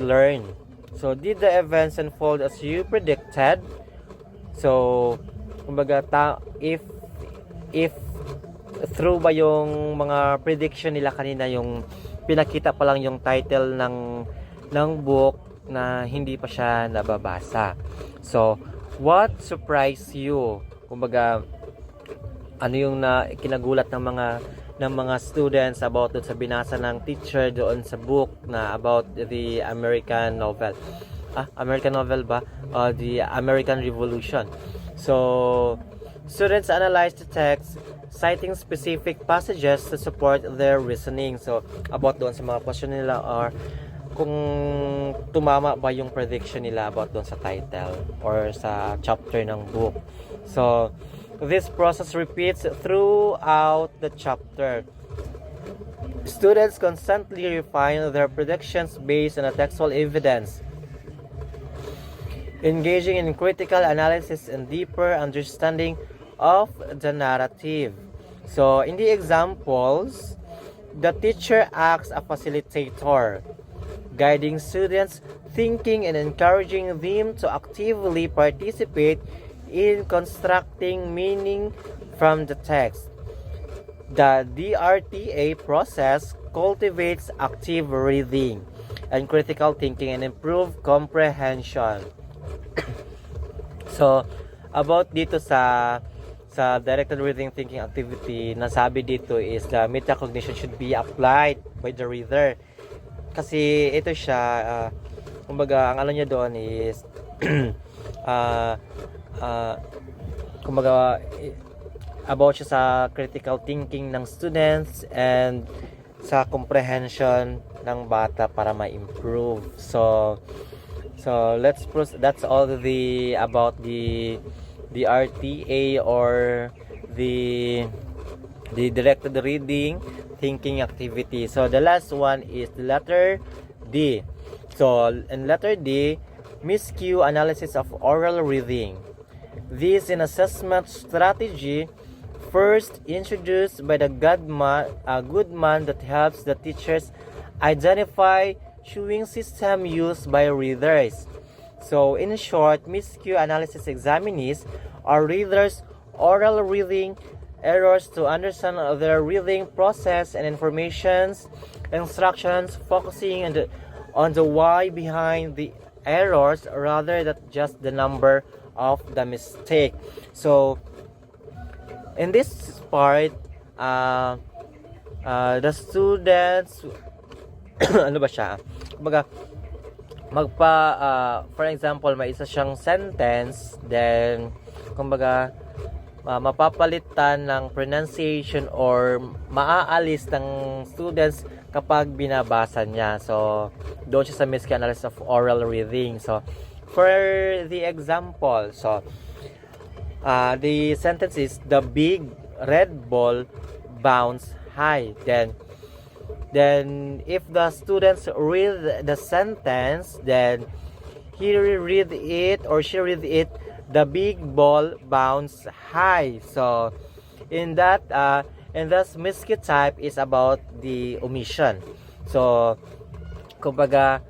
Speaker 3: learn. So did the events unfold as you predicted? So kumbaga, if through ba yung mga prediction nila kanina, yung pinakita pa lang yung title ng book na hindi pa siya nababasa. So what surprised you? Kumbaga, ano yung kinagulat ng mga students about doon sa binasa ng teacher doon sa book na about the American novel. American novel ba? The American Revolution. So students analyze the text, citing specific passages to support their reasoning. So about doon sa mga question nila, or kung tumama ba yung prediction nila about doon sa title or sa chapter ng book. So this process repeats throughout the chapter. Students constantly refine their predictions based on a textual evidence, engaging in critical analysis and deeper understanding of the narrative. So in the examples, the teacher acts a facilitator, guiding students' thinking and encouraging them to actively participate in constructing meaning from the text. The DRTA process cultivates active reading and critical thinking and improved comprehension. So, about dito sa directed reading thinking activity, nasabi dito is the metacognition should be applied by the reader. Kasi ito siya, kumbaga, ang ano niya doon is, kumbaga, about siya sa critical thinking ng students and sa comprehension ng bata para ma-improve. So let's proceed. That's all about the RTA or the directed reading thinking activity. So the last one is the letter D. So in letter D, Miss Q analysis of oral reading. This is an assessment strategy first introduced by the Goodman that helps the teachers identify cueing system used by readers. So in short, Miss Q analysis examines our readers' oral reading errors to understand their reading process and instructions, focusing on the why behind the errors rather than just the number of the mistake. So in this part, the students ano ba siya? Kumbaga, for example, may isa siyang sentence, then kumbaga mapapalitan ng pronunciation or maaalis ng students kapag binabasa niya. So doon siya sa misc analysis of oral reading. So for the example, so the sentence is the big red ball bounced high. Then if the students read the sentence, then he read it or she read it, the big ball bounced high. So in that misc type is about the omission. So kumbaga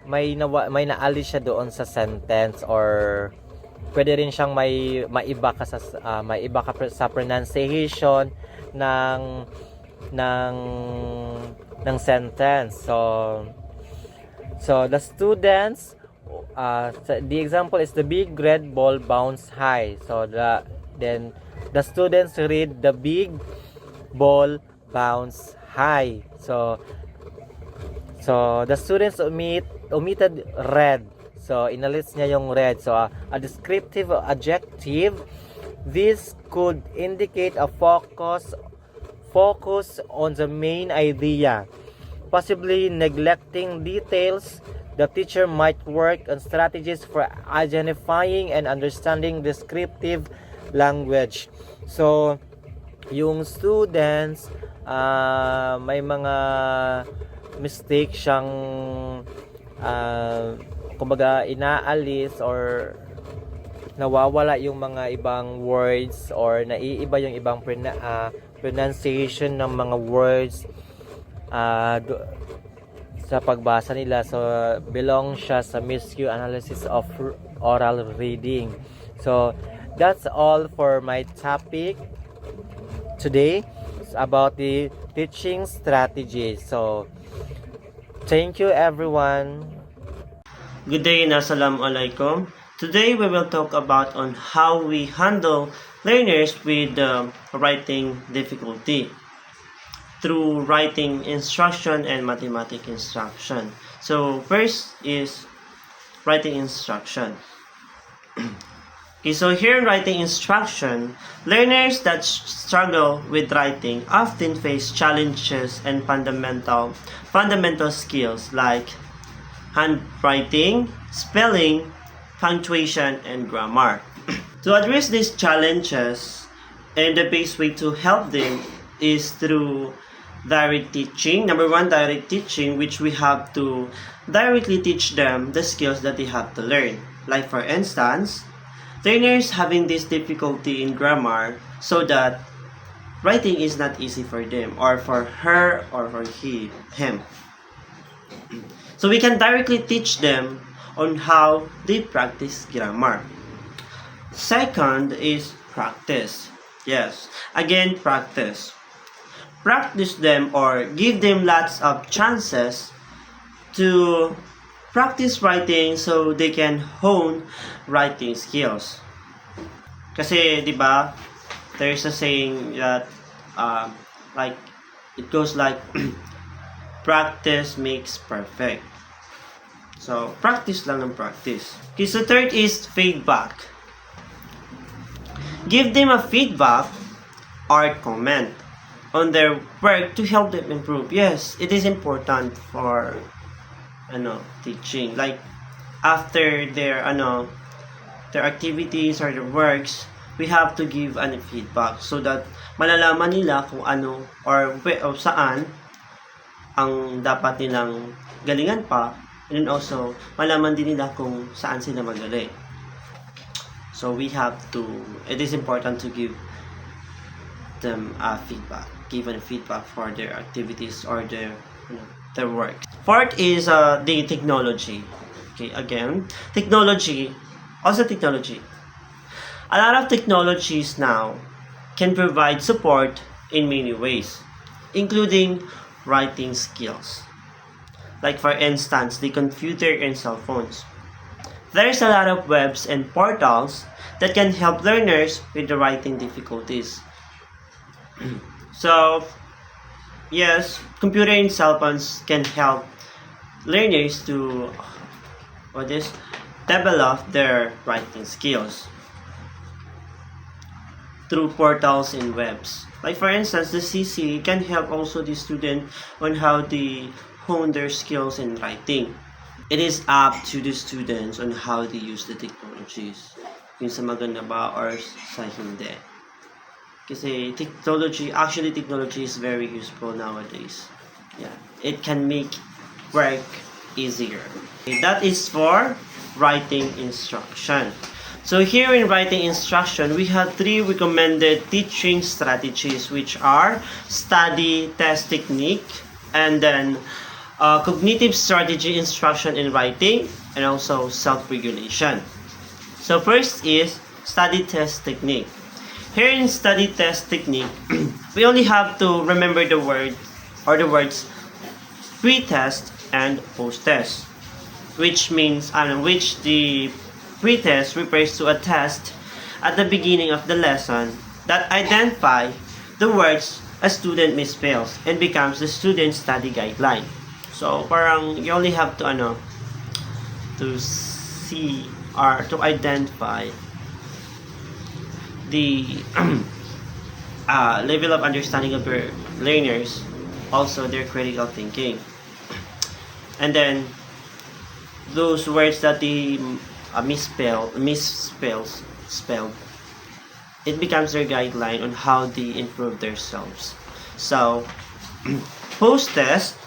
Speaker 3: may naalis siya doon sa sentence, or pwede rin siyang maiba ka sa pronunciation ng sentence. So the students, the example is the big red ball bounced high. So then the students read the big ball bounced high. So the students omitted red. So inalis niya yung red. So a descriptive adjective, this could indicate a focus on the main idea, possibly neglecting details. The teacher might work on strategies for identifying and understanding descriptive language. So yung students, may mga mistake siyang kumbaga inaalis or nawawala yung mga ibang words, or naiiba yung ibang pronunciation ng mga words sa pagbasa nila. So belong siya sa misc analysis of oral reading. So that's all for my topic today about the teaching strategy. So thank you everyone.
Speaker 4: Good day and assalamualaikum. Today we will talk about on how we handle learners with writing difficulty through writing instruction and mathematics instruction. So first is writing instruction. Okay, so here in writing instruction, learners that struggle with writing often face challenges and fundamental skills like handwriting, spelling, punctuation, and grammar. To address these challenges, and the best way to help them is through direct teaching. Number one, direct teaching, which we have to directly teach them the skills that they have to learn. Like for instance, learners having this difficulty in grammar, so that writing is not easy for them, or for her, or for him. So we can directly teach them on how they practice grammar. Second is practice. Yes, again, practice. Practice them or give them lots of chances to practice writing so they can hone writing skills. Kasi, di ba, there's a saying that, like, it goes like, practice makes perfect. So, practice lang ng practice. Okay, so third is feedback. Give them a feedback or comment on their work to help them improve. Yes, it is important for teaching. Like after their activities or their works, we have to give feedback so that malalaman nila kung ano or saan ang dapat nilang galingan pa, and then also malaman din nila kung saan sila magaling. So it is important to give them feedback, given feedback for their activities or their work. Fourth is the technology. Okay, again, technology. A lot of technologies now can provide support in many ways, including writing skills. Like for instance, the computer and cell phones. There's a lot of webs and portals that can help learners with the writing difficulties. So, yes, computer and cell phones can help learners to develop their writing skills through portals and webs. Like for instance, the CC can help also the student on how they hone their skills in writing. It is up to the students on how they use the technologies. Kung sa maganda ba or sa hindi. Kasi technology is very useful nowadays. Yeah, it can make work easier. Okay, that is for writing instruction. So here in writing instruction, we have 3 recommended teaching strategies, which are study, test technique, and then cognitive strategy, instruction in writing, and also self-regulation. So first is study test technique. Here in study test technique, we only have to remember the words pre-test and post-test, which the pre-test refers to a test at the beginning of the lesson that identify the words a student misspells and becomes the student's study guideline. So parang you only have to see or to identify the level of understanding of your learners, also their critical thinking, and then those words that they spelled, it becomes their guideline on how they improve themselves. So post-test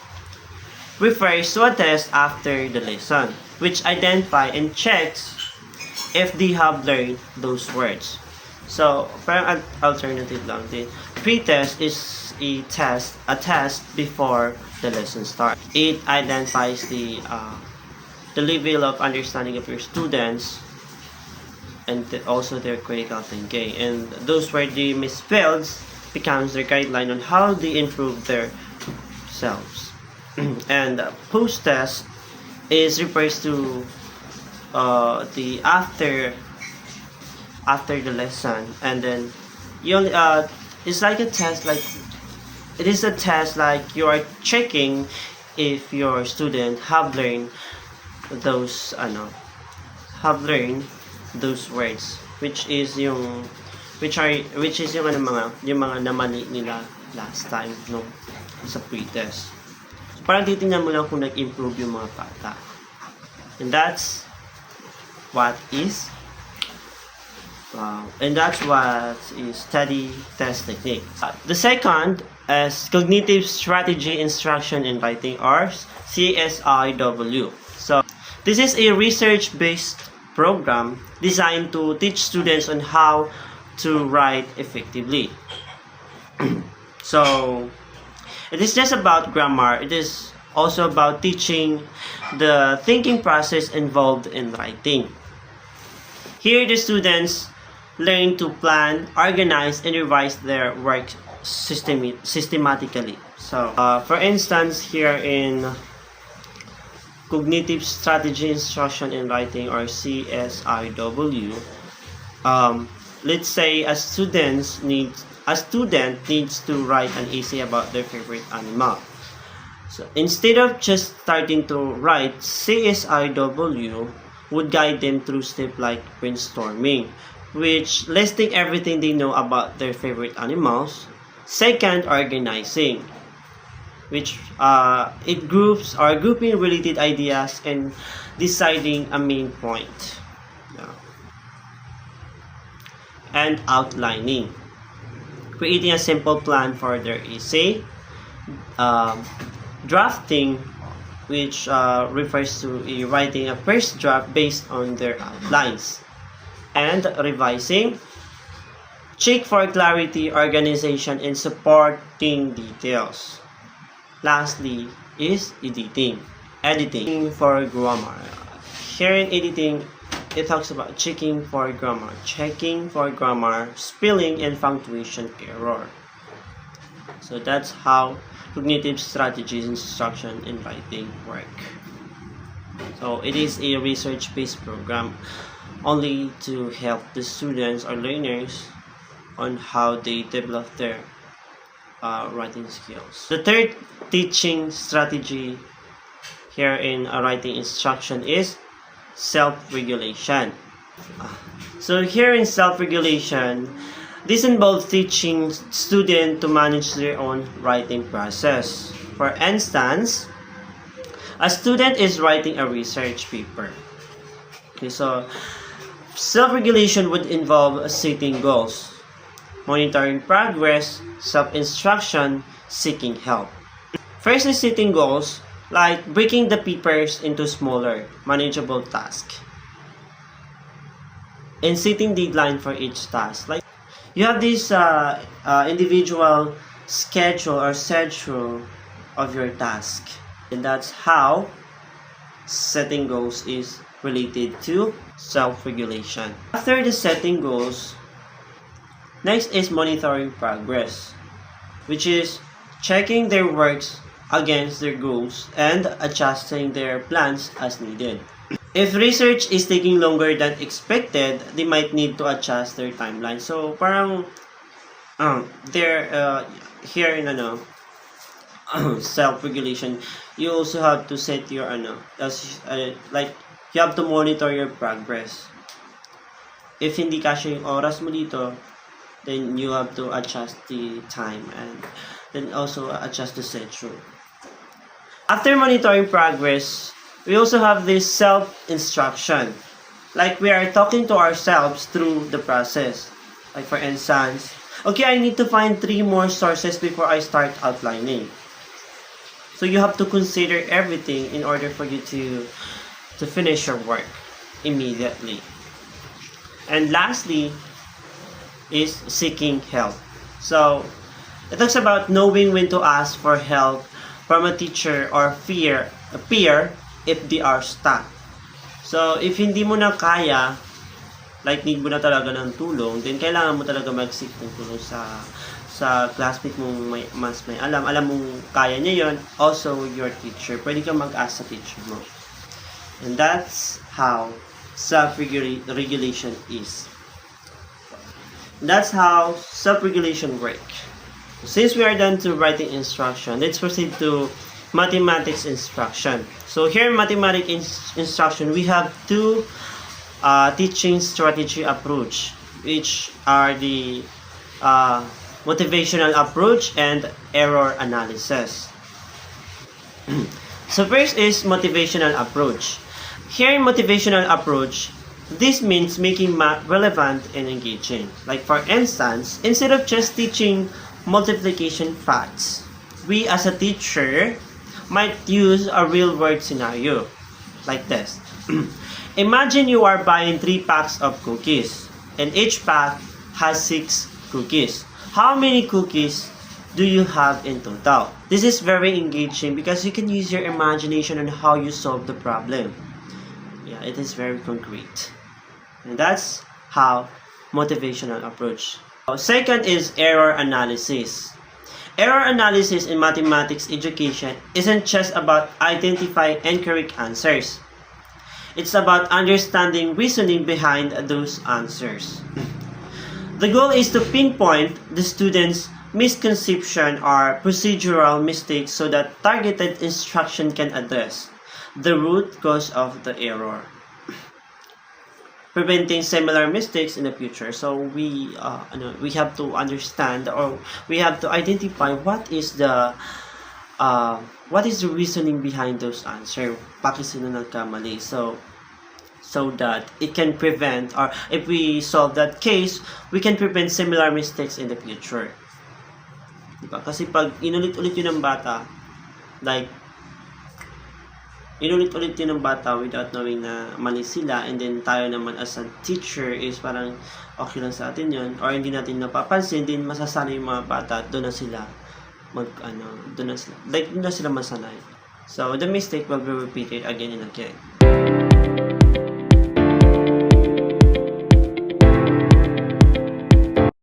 Speaker 4: refers to a test after the lesson, which identify and checks if they have learned those words. So, parang alternative lang din. Pre-test is a test before the lesson starts. It identifies the level of understanding of your students and also their critical thinking. And those where they misspelled becomes their guideline on how they improve their selves. And post-test refers to the after the lesson, and then you only it's like a test, like it is a test like you are checking if your student have learned those words, which is yung mga namali nila last time sa pre-test. So, parang titingnan mo lang kung nag-improve yung mga bata. And that's what is study test technique. The second is cognitive strategy, instruction in writing, or CSIW. So this is a research-based program designed to teach students on how to write effectively. So it is just about grammar. It is also about teaching the thinking process involved in writing. Here the students learning to plan, organize, and revise their work systematically. So, for instance, here in Cognitive Strategy Instruction in Writing, or CSIW, let's say a student needs to write an essay about their favorite animal. So instead of just starting to write, CSIW would guide them through steps like brainstorming, which listing everything they know about their favorite animals. Second, organizing, which it groups or grouping related ideas and deciding a main point. Yeah. And outlining, creating a simple plan for their essay. Drafting, which refers to writing a first draft based on their outlines. And revising, check for clarity, organization, and supporting details. Lastly is editing for grammar. Here in editing, it talks about checking for grammar, spelling, and punctuation error. So that's how cognitive strategies instruction in writing work. So it is a research-based program only to help the students or learners on how they develop their writing skills. The third teaching strategy here in a writing instruction is self-regulation. So here in self-regulation, this involves teaching students to manage their own writing process. For instance, a student is writing a research paper. Okay, so self-regulation would involve setting goals, monitoring progress, self-instruction, seeking help. First is setting goals, like breaking the papers into smaller, manageable tasks, and setting deadline for each task. Like you have this individual schedule of your task, and that's how setting goals is related to self-regulation. After the setting goals, next is monitoring progress, which is checking their works against their goals and adjusting their plans as needed. If research is taking longer than expected, they might need to adjust their timeline. So parang they're here in self-regulation, you also have to set your like you have to monitor your progress. If hindi kasya yung oras mo dito, then you have to adjust the time and then also adjust the schedule. After monitoring progress, we also have this self-instruction. Like we are talking to ourselves through the process. Like for instance, okay, I need to find 3 more sources before I start outlining. So you have to consider everything in order for you to finish your work immediately. And lastly is seeking help. So it talks about knowing when to ask for help from a teacher or a peer if they are stuck. So if hindi mo na kaya, like need mo na talaga ng tulong, then kailangan mo talaga mag-seek ng tulong sa classmate mong mas may alam mong kaya niya yon, also your teacher. Pwede kang mag-ask sa teacher mo. And that's how self-regulation is. That's how self-regulation works. Since we are done to writing instruction, let's proceed to mathematics instruction. So here in mathematics instruction, we have 2 teaching strategy approach, which are the motivational approach and error analysis. So first is motivational approach. Here in motivational approach, this means making math relevant and engaging. Like for instance, instead of just teaching multiplication facts, we as a teacher might use a real world scenario like this. Imagine you are buying 3 packs of cookies and each pack has 6 cookies. How many cookies do you have in total? This is very engaging because you can use your imagination on how you solve the problem. Yeah, it is very concrete. And that's how motivational approach. Second is error analysis. Error analysis in mathematics education isn't just about identifying incorrect answers. It's about understanding reasoning behind those answers. The goal is to pinpoint the students' misconception or procedural mistakes so that targeted instruction can address the root cause of the error, preventing similar mistakes in the future. So we have to understand, or we have to identify what is the reasoning behind those answers. Bakit sila nagkamali? So that it can prevent, or if we solve that case, we can prevent similar mistakes in the future. Diba? Kasi pag inulit-ulit yun ng bata, like, inulit-ulit yun ng bata without knowing na mali sila, and then tayo naman as a teacher is parang okay lang sa atin yun, or hindi natin napapansin, din masasanay yung mga bata, doon na sila doon na sila masanay. So the mistake will be repeated again and again.